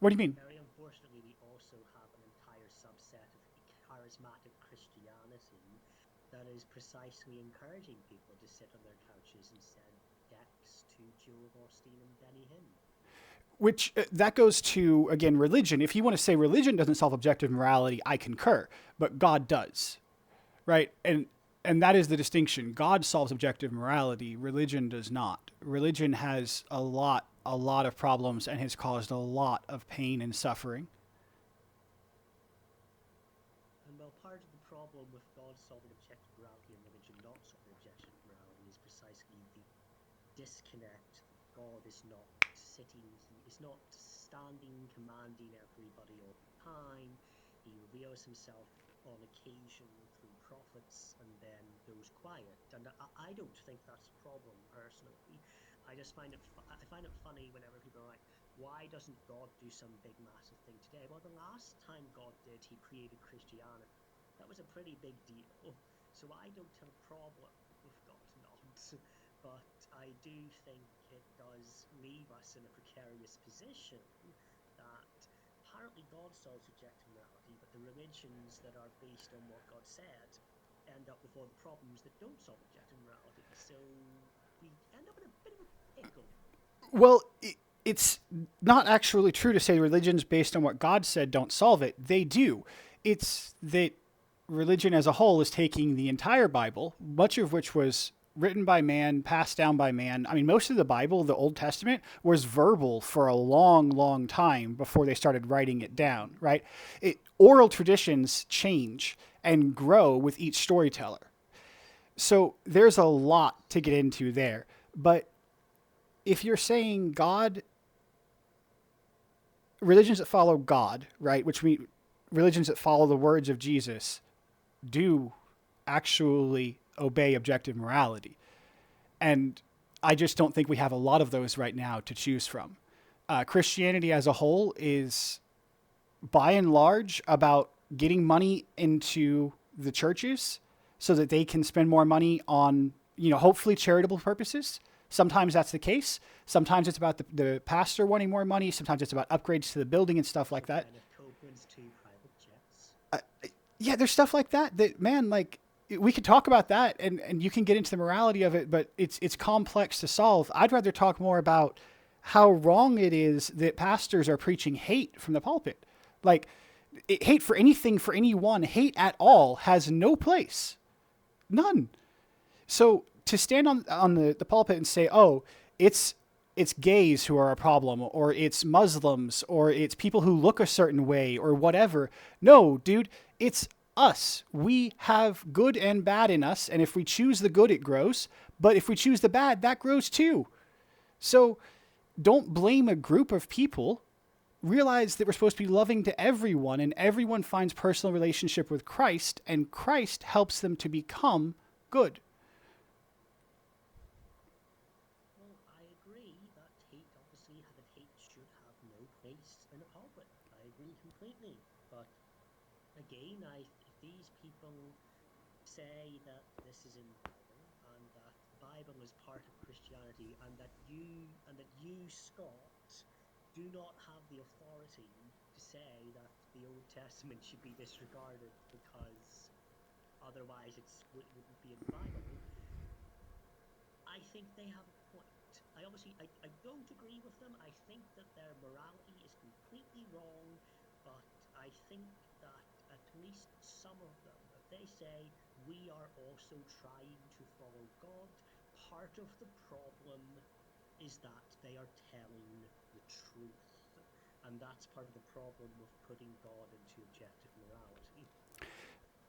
What do you mean? Very unfortunately, we also have an entire subset of charismatic Christianity that is precisely encouraging people to sit on their couches and send decks to Joel Osteen and Benny Hinn. Which that goes to, again, religion. If you want to say religion doesn't solve objective morality, I concur, but God does, right? And that is the distinction. God solves objective morality. Religion does not. Religion has a lot of problems and has caused a lot of pain and suffering. And well, part of the problem with God solving objective morality and religion not solving objective morality is precisely the disconnect. God is not sitting, he is not standing, commanding everybody all the time. He reveals himself on occasion through prophets and then goes quiet. And I don't think that's a problem personally. I just find I find it funny whenever people are like, why doesn't God do some big massive thing today? Well, the last time God did, he created Christianity. That was a pretty big deal. So I don't have a problem with God not. But I do think it does leave us in a precarious position that apparently God solves objective morality, but the religions that are based on what God said end up with all the problems that don't solve objective morality. So we end up in a bit of a pickle. Well, it's not actually true to say religions based on what God said don't solve it. They do. It's that religion as a whole is taking the entire Bible, much of which was written by man, passed down by man. I mean, most of the Bible, the Old Testament, was verbal for a long, long time before they started writing it down, right? Oral traditions change and grow with each storyteller. So there's a lot to get into there. But if you're saying God, religions that follow God, right, which mean religions that follow the words of Jesus, do actually obey objective morality. And I just don't think we have a lot of those right now to choose from. Christianity as a whole is, by and large, about getting money into the churches so that they can spend more money on, hopefully charitable purposes. Sometimes that's the case. Sometimes it's about the pastor wanting more money. Sometimes it's about upgrades to the building and stuff like that. Copeland's two private jets. Yeah, there's stuff like that, man, like, we could talk about that and you can get into the morality of it, but it's complex to solve. I'd rather talk more about how wrong it is that pastors are preaching hate from the pulpit. Like, hate for anything, for anyone, hate at all has no place. None. So to stand on the pulpit and say, oh, it's gays who are a problem, or it's Muslims, or it's people who look a certain way, or whatever. No, dude, it's us. We have good and bad in us, and if we choose the good, it grows. But if we choose the bad, that grows too. So don't blame a group of people. Realize that we're supposed to be loving to everyone, and everyone finds personal relationship with Christ, and Christ helps them to become good. Well, I agree that hate should have no place in a pulpit. I agree completely. But again, if these people say that this is in the Bible and that the Bible is part of Christianity and that you, Scott, do not have the authority to say that the Old Testament should be disregarded because otherwise it wouldn't be in the Bible, I think they have a point. I don't agree with them. I think that their morality is completely wrong, but I think that at least some of them, if they say we are also trying to follow God, part of the problem is that they are telling the truth. And that's part of the problem with putting God into objective morality.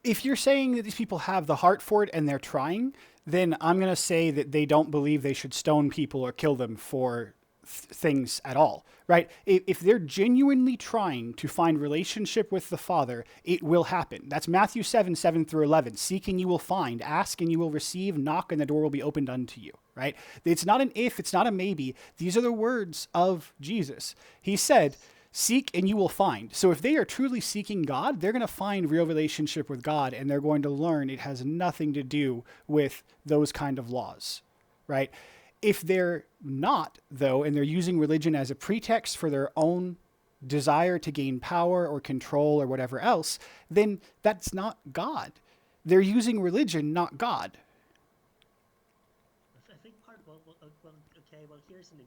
If you're saying that these people have the heart for it and they're trying, then I'm going to say that they don't believe they should stone people or kill them for things at all, right? If they're genuinely trying to find relationship with the Father, it will happen. That's Matthew 7:7-11. Seek and you will find, ask and you will receive, knock and the door will be opened unto you, right? It's not an if, it's not a maybe. These are the words of Jesus. He said, seek and you will find. So if they are truly seeking God, they're going to find real relationship with God, and they're going to learn it has nothing to do with those kind of laws, right? If they're not, though, and they're using religion as a pretext for their own desire to gain power or control or whatever else, then that's not God. They're using religion, not God. I think here's an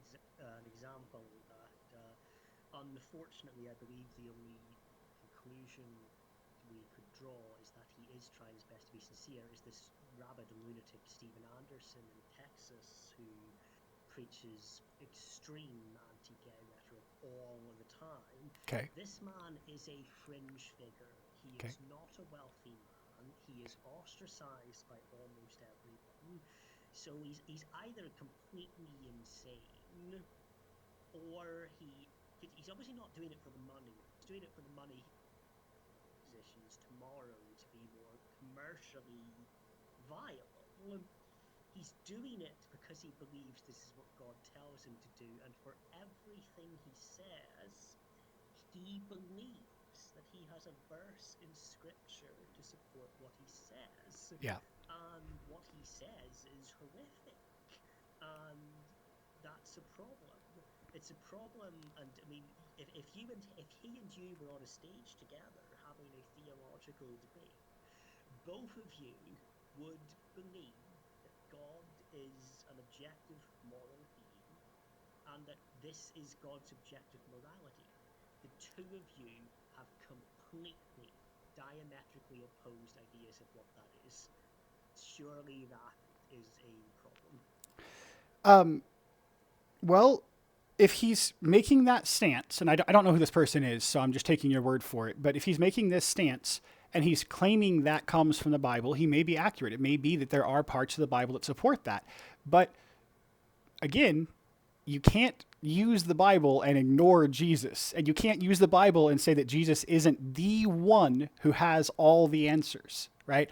example that, unfortunately, I believe the only conclusion we could draw is that he is trying his best to be sincere. Is this rabid lunatic Stephen Anderson in Texas who preaches extreme anti-gay rhetoric all the time? Okay. This man is a fringe figure. He is not a wealthy man. He is ostracized by almost everyone. So he's either completely insane, or he's obviously not doing it for the money. He's doing it for the money positions tomorrow to commercially viable. He's doing it because he believes this is what God tells him to do, and for everything he says, he believes that he has a verse in Scripture to support what he says. Yeah. And what he says is horrific. And that's a problem. It's a problem, and I mean, if he and you were on a stage together having a theological debate, both of you would believe that God is an objective moral being and that this is God's objective morality. The two of you have completely diametrically opposed ideas of what that is. Surely that is a problem. Well, if he's making that stance, and I don't know who this person is, so I'm just taking your word for it, but if he's making this stance and he's claiming that comes from the Bible, he may be accurate. It may be that there are parts of the Bible that support that. But again, you can't use the Bible and ignore Jesus. And you can't use the Bible and say that Jesus isn't the one who has all the answers, right?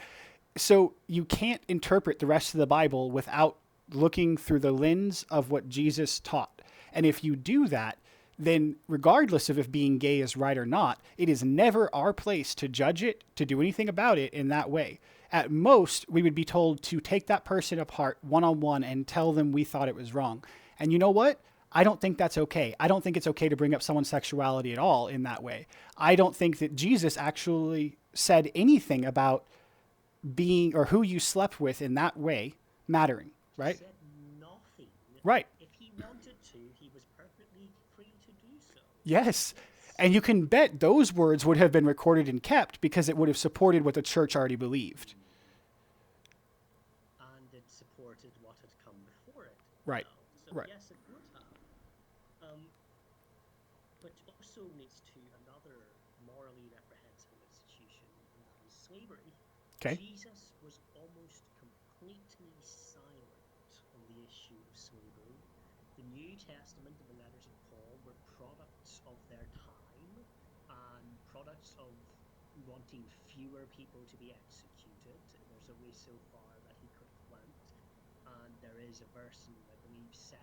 So you can't interpret the rest of the Bible without looking through the lens of what Jesus taught. And if you do that, then regardless of if being gay is right or not, it is never our place to judge it, to do anything about it in that way. At most, we would be told to take that person apart one-on-one and tell them we thought it was wrong. And you know what? I don't think that's okay. I don't think it's okay to bring up someone's sexuality at all in that way. I don't think that Jesus actually said anything about being or who you slept with in that way mattering, right? He said nothing. Right. If he wanted to, he was perfectly free to do so. Yes. And you can bet those words would have been recorded and kept because it would have supported what the church already believed. And it supported what had come before it. Right. So Right. yes, it would have. But also leads to another morally reprehensible institution, and that is slavery. Okay. Jesus was almost completely silent on the issue of slavery. The New Testament and the letters of Paul were products of their time and products of wanting fewer people to be executed. There's only so far that he could have went. And there is a verse in, I believe, 2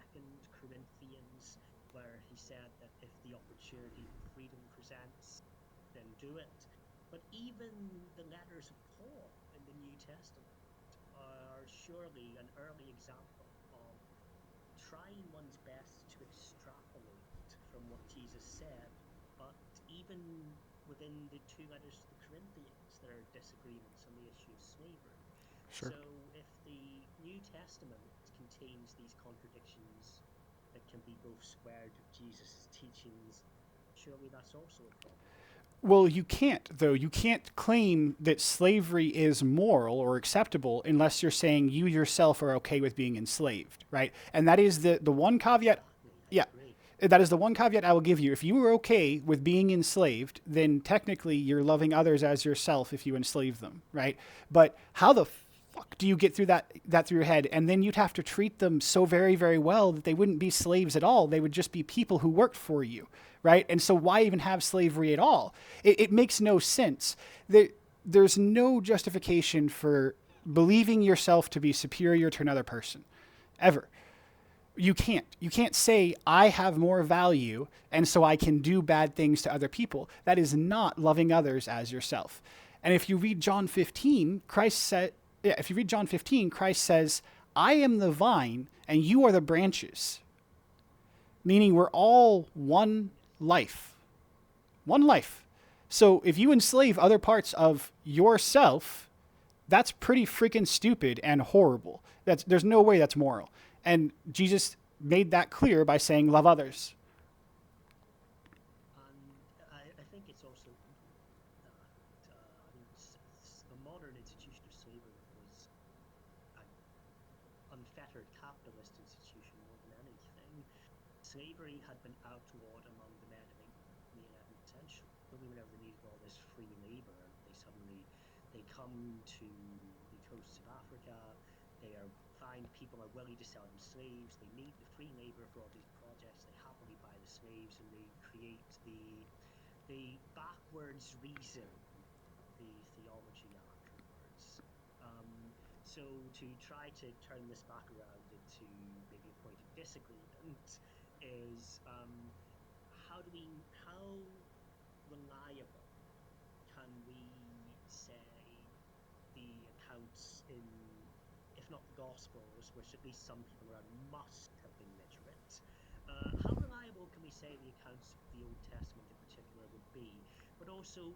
Corinthians, where he said that if the opportunity for freedom presents, then do it. But even the letters of Paul in the New Testament are surely an early example of trying one's best to extrapolate from what Jesus said, but even within the two letters to the Corinthians, there are disagreements on the issue of slavery. Sure. So if the New Testament contains these contradictions that can be both squared with Jesus' teachings, surely that's also a problem. Well, you can't, though. You can't claim that slavery is moral or acceptable unless you're saying you yourself are okay with being enslaved, right? And that is the one caveat. Yeah, that is the one caveat I will give you. If you were okay with being enslaved, then technically you're loving others as yourself if you enslave them, right? But how the fuck do you get through that through your head? And then you'd have to treat them so very, very well that they wouldn't be slaves at all. They would just be people who worked for you, right? And so why even have slavery at all? It makes no sense. There's no justification for believing yourself to be superior to another person, ever. You can't say I have more value and so I can do bad things to other people. That is not loving others as yourself. And if you read John 15, Christ says, I am the vine and you are the branches. Meaning we're all one life. One life. So if you enslave other parts of yourself, that's pretty freaking stupid and horrible. There's no way that's moral. And Jesus made that clear by saying, love others. And I think it's also that the modern institution of slavery was an unfettered capitalist institution more than anything. Slavery had been outlawed among the men of England in the 11th century. Only whenever they needed all this free labor, they come to the coasts of Africa. Find people are willing to sell them slaves. They need the free labor for all these projects. They happily buy the slaves, and they create the backwards reason, the theology afterwards. So to try to turn this back around into maybe a point of disagreement is how reliable can we say the accounts in, if not the Gospels, which at least some people around must have been literate, how reliable can we say the accounts of the Old Testament in particular would be? But also,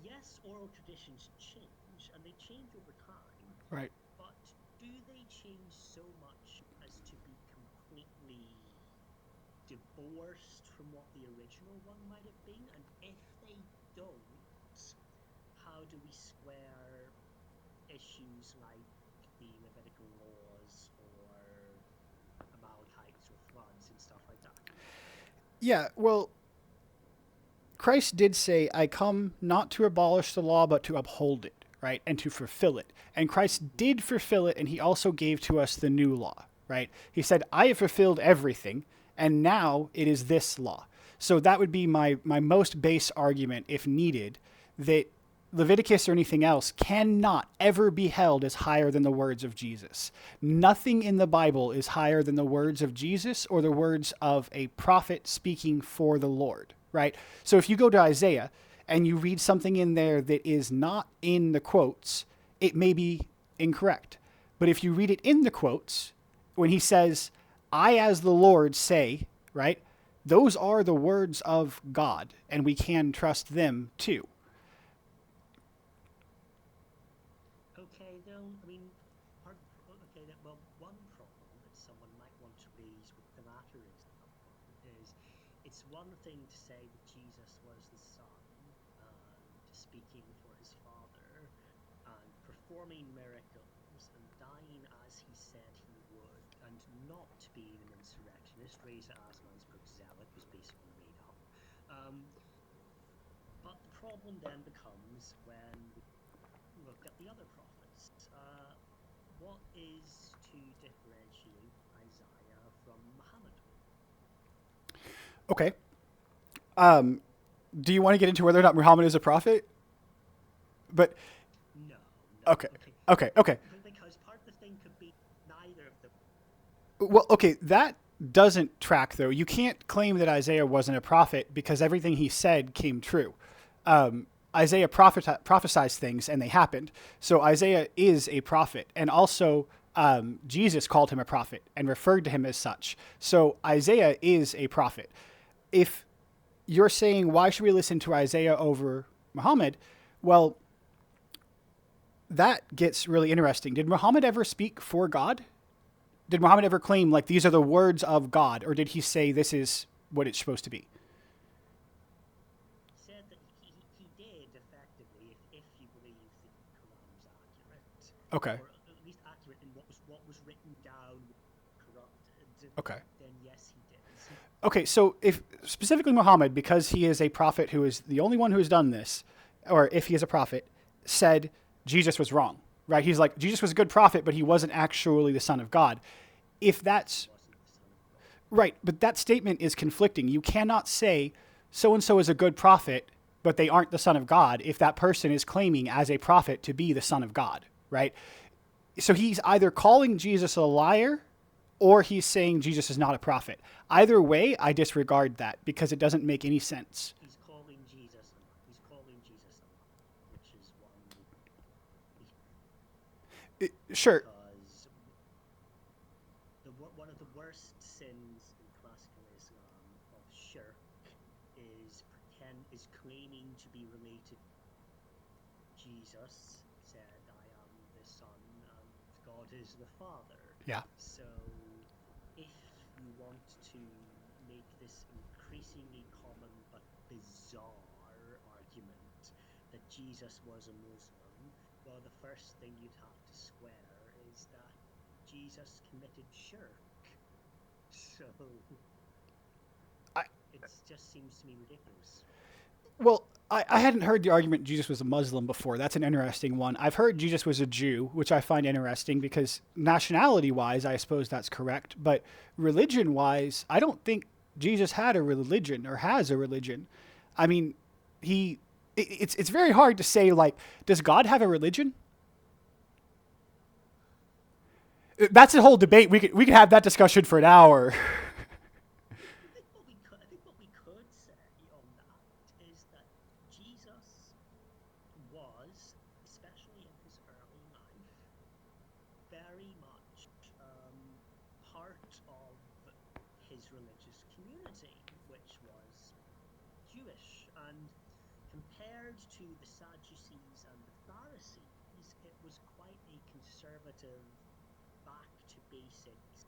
yes, oral traditions change, and they change over time, Right. but do they change so much as to be completely divorced from what the original one might have been? And if they don't, how do we square issues like the Levitical laws or Amalekites or floods and stuff like that? Yeah, well, Christ did say, I come not to abolish the law, but to uphold it, right? And to fulfill it. And Christ did fulfill it, and he also gave to us the new law, right? He said, I have fulfilled everything, and now it is this law. So that would be my most base argument, if needed, that Leviticus or anything else cannot ever be held as higher than the words of Jesus. Nothing in the Bible is higher than the words of Jesus or the words of a prophet speaking for the Lord, right? So if you go to Isaiah and you read something in there that is not in the quotes, it may be incorrect. But if you read it in the quotes, when he says, I as the Lord say, right? Those are the words of God, and we can trust them too. Okay, though, I mean, well, one problem that someone might want to raise with the latter is it's one thing to say that Jesus was the Son, speaking for his Father, and performing miracles, and dying as he said he would, and not being an insurrectionist. Reza Aslan's book Zealot was basically made up. But the problem then becomes when we look at the other prophets. What is to differentiate Isaiah from Muhammad? Okay. Do you want to get into whether or not Muhammad is a prophet? But No. okay. Because part of the thing could be neither of them. Well, okay, that doesn't track though. You can't claim that Isaiah wasn't a prophet because everything he said came true. Isaiah prophesied things and they happened. So Isaiah is a prophet, and also Jesus called him a prophet and referred to him as such. So Isaiah is a prophet. If you're saying, why should we listen to Isaiah over Muhammad? Well, that gets really interesting. Did Muhammad ever speak for God? Did Muhammad ever claim, like, these are the words of God? Or did he say this is what it's supposed to be? He said that he did effectively, if you believe the Quran's accurate. Okay. Or at least accurate in what was written down, corrupted. Okay. Then yes, he did. Okay, so if specifically Muhammad, because he is a prophet who is the only one who has done this, or if he is a prophet, said Jesus was wrong, right? He's like, Jesus was a good prophet, but he wasn't actually the Son of God. If that's right, but that statement is conflicting. You cannot say so-and-so is a good prophet, but they aren't the Son of God if that person is claiming as a prophet to be the Son of God, right? So he's either calling Jesus a liar or he's saying Jesus is not a prophet. Either way, I disregard that because it doesn't make any sense. He's calling Jesus, which is one. Sure. Because one of the worst sins in classical Islam of shirk is claiming to be related. Jesus said, I am the Son and God is the Father. Yeah. So if you want to make this increasingly common but bizarre argument that Jesus was a Muslim, well, the first thing you'd have to square is that Jesus committed shirk. So it just seems to me ridiculous. Well, I hadn't heard the argument Jesus was a Muslim before. That's an interesting one. I've heard Jesus was a Jew, which I find interesting because nationality-wise, I suppose that's correct. But religion-wise, I don't think Jesus had a religion or has a religion. I mean, it's very hard to say, like, does God have a religion? That's a whole debate. We could have that discussion for an hour. I think what we could say on that is that Jesus was, especially in his early life, very much part of his religious community, which was Jewish, and compared to the Sadducees and the Pharisees, it was quite a conservative, back to basics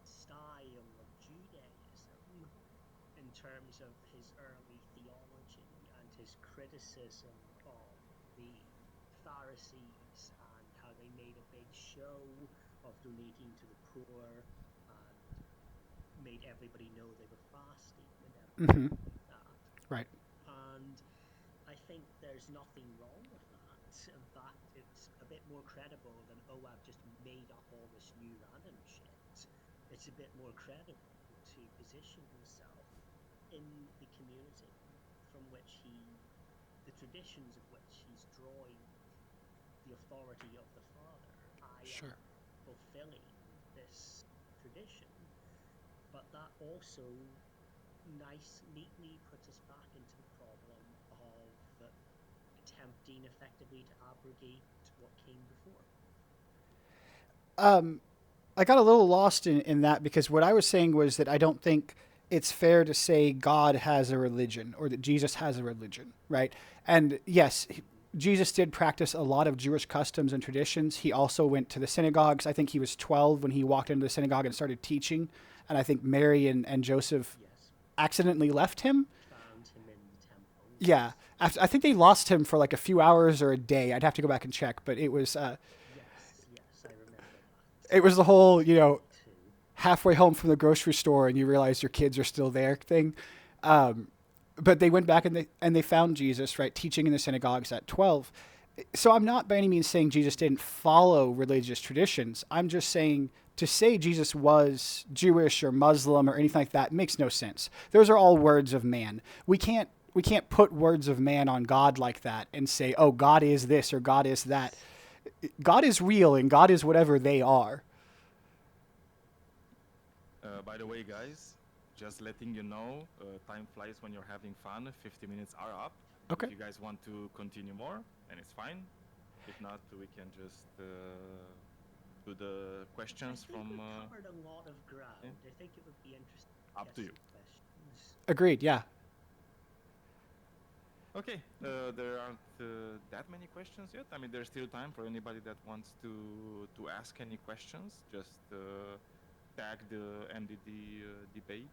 style of Judaism in terms of his early theology and his criticism of the Pharisees and how they made a big show of donating to the poor and made everybody know they were fasting and everything like that. Right. And I think there's nothing wrong with that. In fact, it's a bit more credible than, oh, I've just made up all this new random shit. It's a bit more credible to position himself in the community from which the traditions of which he's drawing the authority of the Father. I Sure. am fulfilling this tradition, but that also neatly puts us back into the problem of attempting effectively to abrogate what came before. I got a little lost in that because what I was saying was that I don't think it's fair to say God has a religion or that Jesus has a religion, right? And yes, Jesus did practice a lot of Jewish customs and traditions. He also went to the synagogues. I think he was 12 when he walked into the synagogue and started teaching. And I think Mary and Joseph accidentally left him. Found him in the temple. Yeah. I think they lost him for like a few hours or a day. I'd have to go back and check, but it was... Yes, I remember that. It was the whole, halfway home from the grocery store and you realize your kids are still there thing. But they went back and they found Jesus, right, teaching in the synagogues at 12. So I'm not by any means saying Jesus didn't follow religious traditions. I'm just saying to say Jesus was Jewish or Muslim or anything like that makes no sense. Those are all words of man. We can't put words of man on God like that and say, oh, God is this or God is that. God is real and God is whatever they are. By the way, guys, just letting you know, time flies when you're having fun. 50 minutes are up. Okay. If you guys want to continue more, then it's fine. If not, we can just do the questions I think from. we've covered a lot of ground. Yeah. I think it would be interesting. Up to you. Questions. Agreed, yeah. Okay, there aren't that many questions yet. I mean, there's still time for anybody that wants to ask any questions. Just tag the MDD debate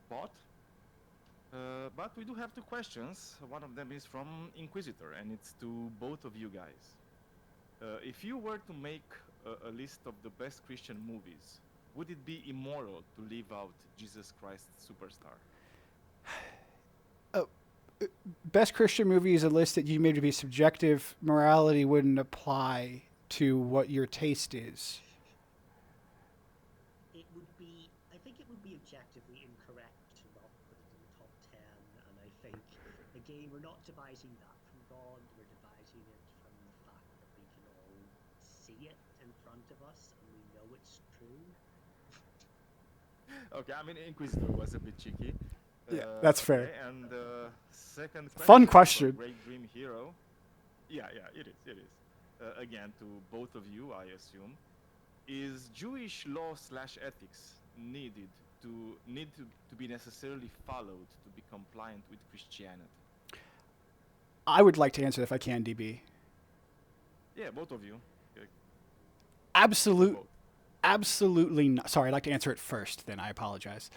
bot. But we do have two questions. One of them is from Inquisitor, and it's to both of you guys. If you were to make a list of the best Christian movies, would it be immoral to leave out Jesus Christ Superstar? Best Christian movie is a list that you made to be subjective. Morality wouldn't apply to what your taste is. I think it would be objectively incorrect to not put it in the top 10, and I think, again, we're not devising that from God, we're devising it from the fact that we can all see it in front of us, and we know it's true. Okay, I mean, Inquisitor was a bit cheeky. Yeah, that's fair. Okay, and second question. Fun question. Great Dream Hero. Yeah, it is. Again, to both of you, I assume. Is Jewish law/ethics need to be necessarily followed to be compliant with Christianity? I would like to answer if I can, DB. Yeah, both of you. Absolutely not. Sorry, I'd like to answer it first, then I apologize.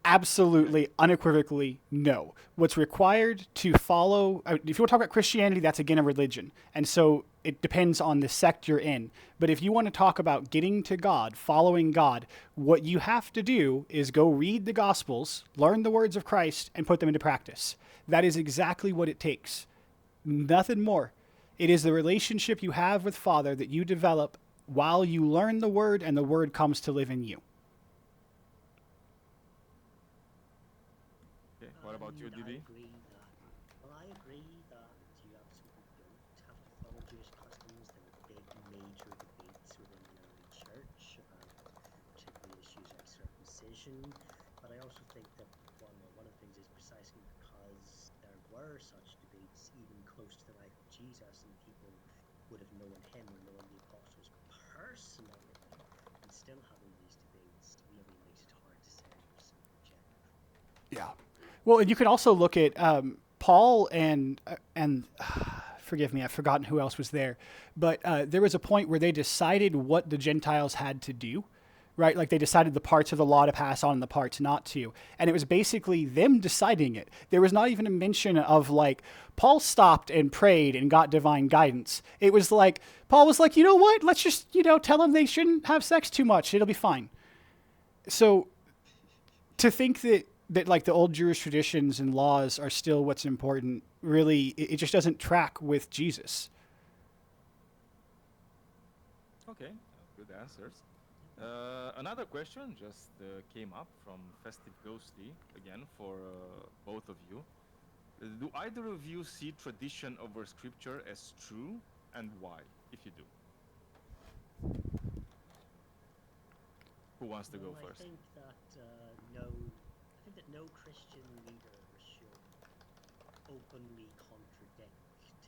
Absolutely, unequivocally, no. What's required to follow, if you want to talk about Christianity, that's again a religion. And so it depends on the sect you're in. But if you want to talk about getting to God, following God, what you have to do is go read the Gospels, learn the words of Christ, and put them into practice. That is exactly what it takes. Nothing more. It is the relationship you have with Father that you develop while you learn the Word and the Word comes to live in you. What about you, DB? I agree that you absolutely don't have to follow Jewish customs. They were big, made tradition, but I also think that one of the things is precisely because there were such debates even close to the life of Jesus, and people would have known him or known the apostles personally, and still having these debates really makes it hard to say there's some objective. Yeah. Well, and you can also look at Paul and forgive me, I've forgotten who else was there, but there was a point where they decided what the Gentiles had to do, right? Like they decided the parts of the law to pass on and the parts not to. And it was basically them deciding it. There was not even a mention of like, Paul stopped and prayed and got divine guidance. It was like, Paul was like, you know what? Let's just, tell them they shouldn't have sex too much. It'll be fine. So to think that like the old Jewish traditions and laws are still what's important, really, it just doesn't track with Jesus. Okay, good answers. Another question just came up from Festive Ghostly, again, for both of you. Do either of you see tradition over scripture as true, and why, if you do? Who wants to go first? I think that no Christian leader should openly contradict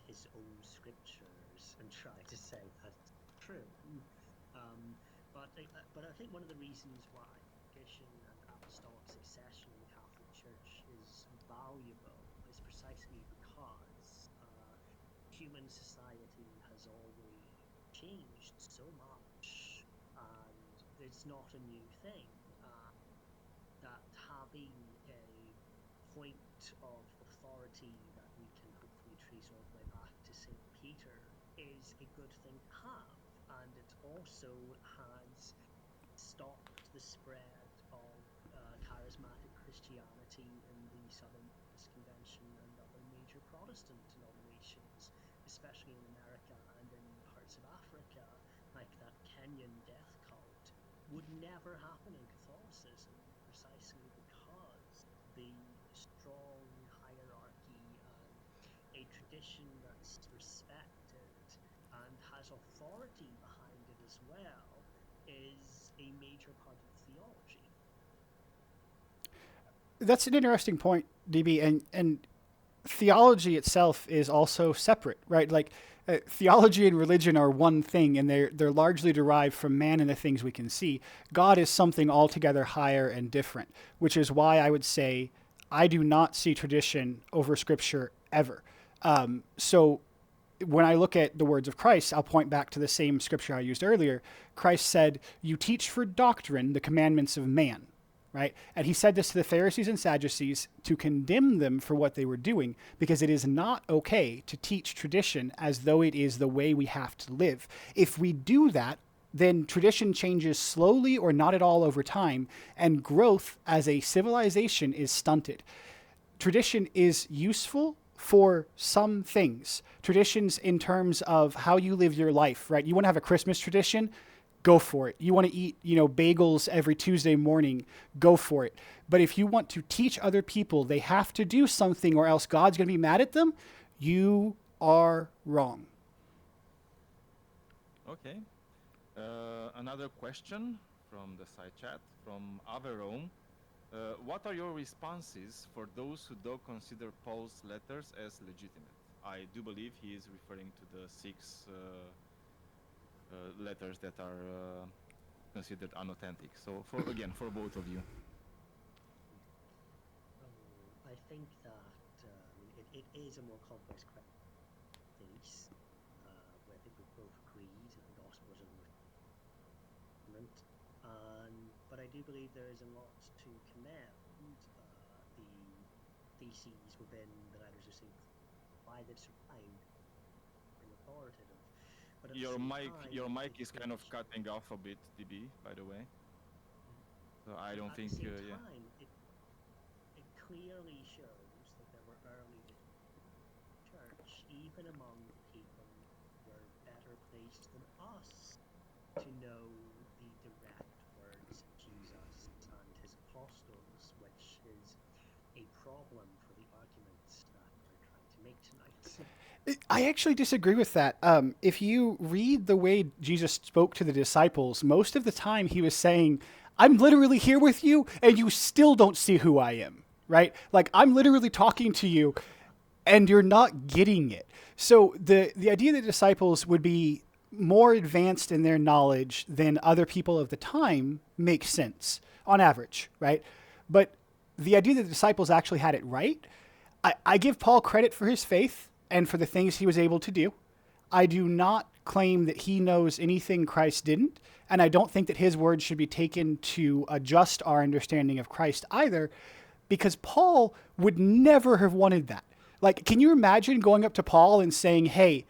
his own scriptures and try to say that's true. But I think one of the reasons why tradition and apostolic succession in the Catholic Church is valuable is precisely because human society has already changed so much, and it's not a new thing. That having a point of authority that we can hopefully trace all the way back to St. Peter is a good thing to have, and it also has stopped the spread of charismatic Christianity in the Southern Baptist Convention and other major Protestant denominations, especially in America and in parts of Africa, like that Kenyan death cult, would never happen in Catholicism, precisely because the strong hierarchy and a tradition that's respected and has authority behind it as well is a major part of theology. That's an interesting point, DB, and theology itself is also separate, right? Like theology and religion are one thing, and they're largely derived from man and the things we can see. God is something altogether higher and different, which is why I would say I do not see tradition over Scripture ever. So when I look at the words of Christ, I'll point back to the same scripture I used earlier. Christ said, "You teach for doctrine the commandments of man." Right? And he said this to the Pharisees and Sadducees to condemn them for what they were doing, because it is not okay to teach tradition as though it is the way we have to live. If we do that, then tradition changes slowly or not at all over time, and growth as a civilization is stunted. Tradition is useful for some things. Traditions in terms of how you live your life, right? You want to have a Christmas tradition? Go for it. You want to eat, bagels every Tuesday morning, go for it. But if you want to teach other people they have to do something or else God's going to be mad at them, you are wrong. Okay. Another question from the side chat from Averome. What are your responses for those who don't consider Paul's letters as legitimate? I do believe he is referring to the six letters that are considered unauthentic. So for both of you. I think that it is a more complex question. Where I think we both agreed that the gospel is a but I do believe there is a lot to commend the theses within the letters of St. why they've survived and authoritative. But your mic is kind of cutting off a bit, DB, by the way. So I don't think. At the same time, it clearly shows that there were early church, even among people who were better placed than us to know the direct words of Jesus and his apostles, which is a problem for the arguments that we're trying to make tonight. I actually disagree with that. If you read the way Jesus spoke to the disciples, most of the time he was saying, I'm literally here with you, and you still don't see who I am, right? Like, I'm literally talking to you, and you're not getting it. So the idea that disciples would be more advanced in their knowledge than other people of the time makes sense on average, right? But the idea that the disciples actually had it right, I give Paul credit for his faith and for the things he was able to do. I do not claim that he knows anything Christ didn't, and I don't think that his words should be taken to adjust our understanding of Christ either, because Paul would never have wanted that. Like, can you imagine going up to Paul and saying, hey,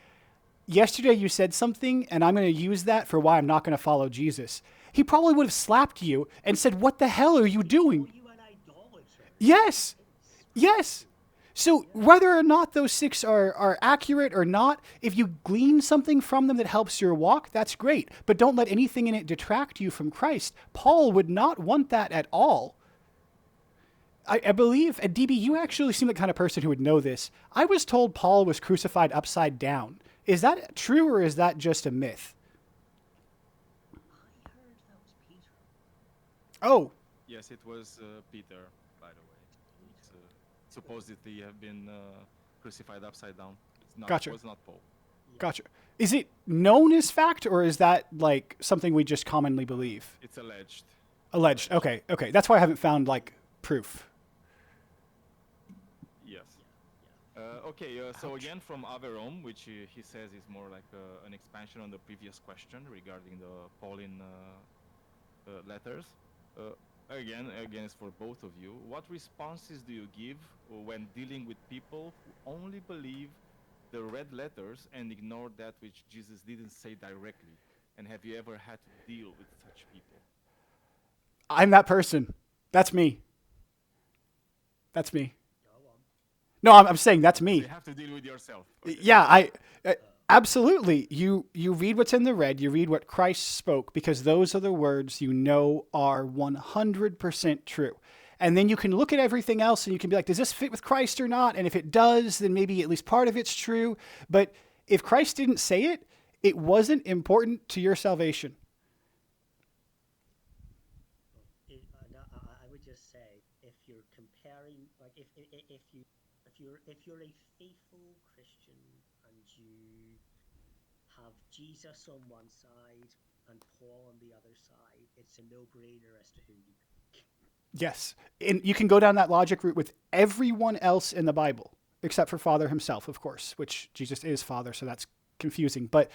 yesterday you said something, and I'm going to use that for why I'm not going to follow Jesus? He probably would have slapped you and said, what the hell are you doing? Call you an idolater. Yes. Yes. So whether or not those 6 are accurate or not, if you glean something from them that helps your walk, that's great. But don't let anything in it detract you from Christ. Paul would not want that at all. I believe, and DB, you actually seem the kind of person who would know this. I was told Paul was crucified upside down. Is that true, or is that just a myth? I heard that was Peter. Oh, Yes, it was Peter, by the way. It's, supposedly have been crucified upside down. It's not, Gotcha. It was not Paul. gotcha. Is it known as fact, or is that like something we just commonly believe? It's alleged. Alleged. Okay. That's why I haven't found like proof. Yes. Okay, so again from Averroes, which he says is more like an expansion on the previous question regarding the Pauline letters. Again, it's for both of you. What responses do you give when dealing with people who only believe the red letters and ignore that which Jesus didn't say directly? And have you ever had to deal with such people? I'm that person. That's me. That's me. Go on. No, I'm saying that's me. You have to deal with yourself. Okay. Yeah, absolutely. You read what's in the red. You read what Christ spoke, because those are the words you know are 100% true. And then you can look at everything else and you can be like, does this fit with Christ or not? And if it does, then maybe at least part of it's true. But if Christ didn't say it, it wasn't important to your salvation. I would just say, if you're comparing, like if you're a faithful Christian and you have Jesus on one side and Paul on the other side, it's a no-brainer as to who you pick. Yes. And you can go down that logic route with everyone else in the Bible, except for Father himself, of course, which Jesus is Father, so that's confusing. But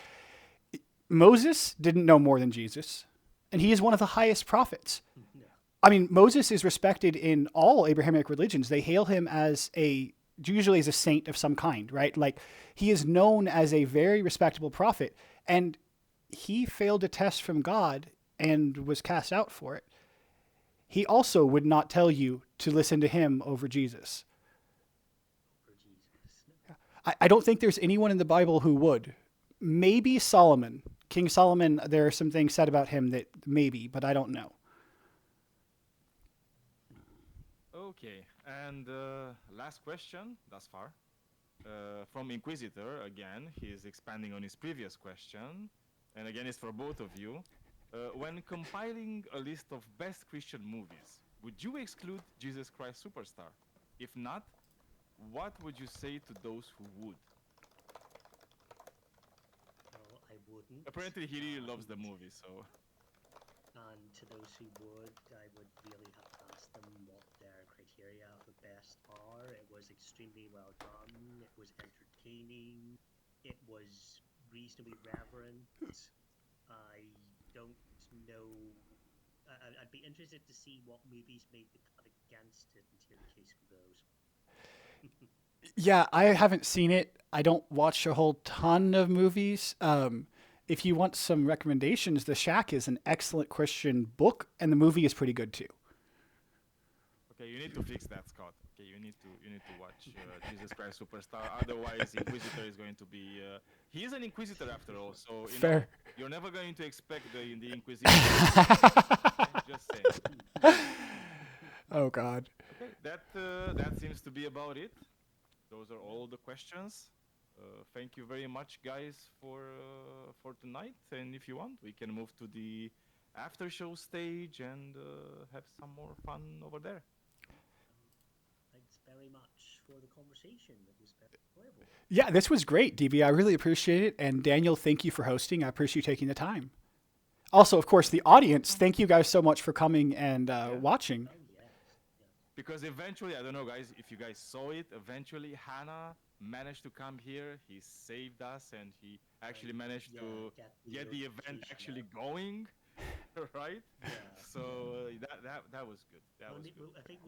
Moses didn't know more than Jesus, and he is one of the highest prophets. No. I mean, Moses is respected in all Abrahamic religions. They hail him as usually as a saint of some kind, right? Like, he is known as a very respectable prophet, and he failed a test from God and was cast out for it. He also would not tell you to listen to him over Jesus. For Jesus. No. I don't think there's anyone in the Bible who would. Maybe Solomon. King Solomon, there are some things said about him that maybe, but I don't know. Okay, and last question thus far. From Inquisitor, again, he is expanding on his previous question, and again, it's for both of you. When compiling a list of best Christian movies, would you exclude Jesus Christ Superstar? If not, what would you say to those who would? Well, I wouldn't. Apparently, he really loves the movie, so... And to those who would, I would really have to ask them what their criteria for best are. It was extremely well done. It was entertaining. It was reasonably reverent. I don't know. I'd be interested to see what movies made the cut against it and hear the case for those. Yeah, I haven't seen it. I don't watch a whole ton of movies. If you want some recommendations, The Shack is an excellent Christian book, and the movie is pretty good too. Okay, you need to fix that, Scott. Okay, you need to watch Jesus Christ Superstar. Otherwise, Inquisitor is going to be. He is an Inquisitor after all, so Fair. You're never going to expect the Inquisition. Okay, just saying. Oh God. Okay, that seems to be about it. Those are all the questions. Thank you very much, guys, for tonight. And if you want, we can move to the after show stage and have some more fun over there. Thanks very much for the conversation. It was very enjoyable. Yeah, this was great, DB. I really appreciate it. And Daniel, thank you for hosting. I appreciate you taking the time. Also, of course, the audience, thank you guys so much for coming and watching. Oh yes, yes. Because eventually, I don't know, guys, if you guys saw it, eventually Hannah managed to come here. He saved us, and he actually managed Yeah, to get the event notification actually out. going, right? Yeah. So that was good. That was good. I think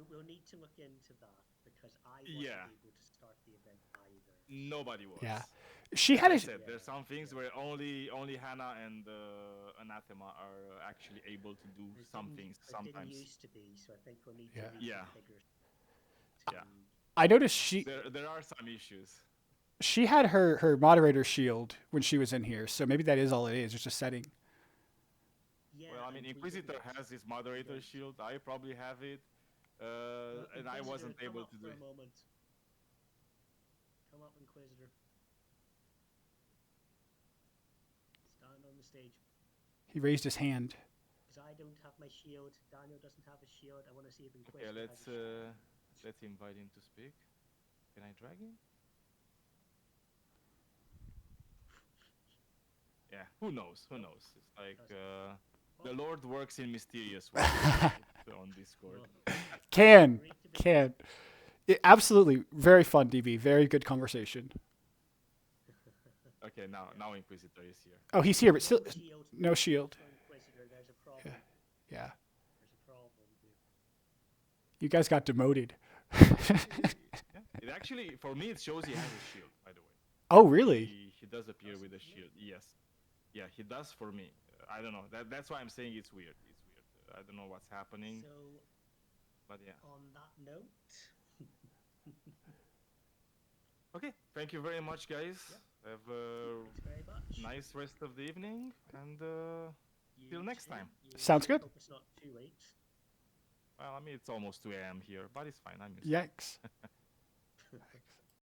we'll need to look into that because I wasn't Yeah. able to start the event either. Nobody was. Yeah. She As had I a said, there's some things where only Hannah and Anathema are actually able to do some things It didn't sometimes. used to be, so I think we'll need Yeah. to Yeah. reconfigure. Yeah. I noticed she There are some issues. had her moderator shield when she was in here, so maybe that is all it is, just a setting. Yeah, Well, I mean, and we Inquisitor didn't- has his moderator Yeah. shield. I probably have it, and I Inquisitor, wasn't come able up to do for a it. moment. Come up, Inquisitor. Stand on the stage. He raised his hand. Because I don't have my shield. Daniel doesn't have a shield. I want to see if Inquisitor Okay, has a shield. let's invite him to speak. Can I drag him? Yeah, who knows? Who knows? It's like the Lord works in mysterious ways on Discord. Can. Great to be Can. Absolutely. Very fun, DB. Very good conversation. Okay, now Inquisitor is here. Oh, he's here, but still No shield. no shield. For Inquisitor, there's a problem. Yeah. There's a problem here. You guys got demoted. Yeah. It actually, for me, it shows he has a shield. By the way, Oh, really? he does appear with a shield. Yes, yeah, he does for me. I don't know. That's why I'm saying it's weird. It's weird. I don't know what's happening, So, but yeah. on that note, Okay, thank you very much, guys. Have a thanks very much. nice rest of the evening, and till You next too. time. You Sounds too. good. Hope it's not too late. Well, I mean, it's almost 2 a.m. here, but it's fine. I'm used. Yikes.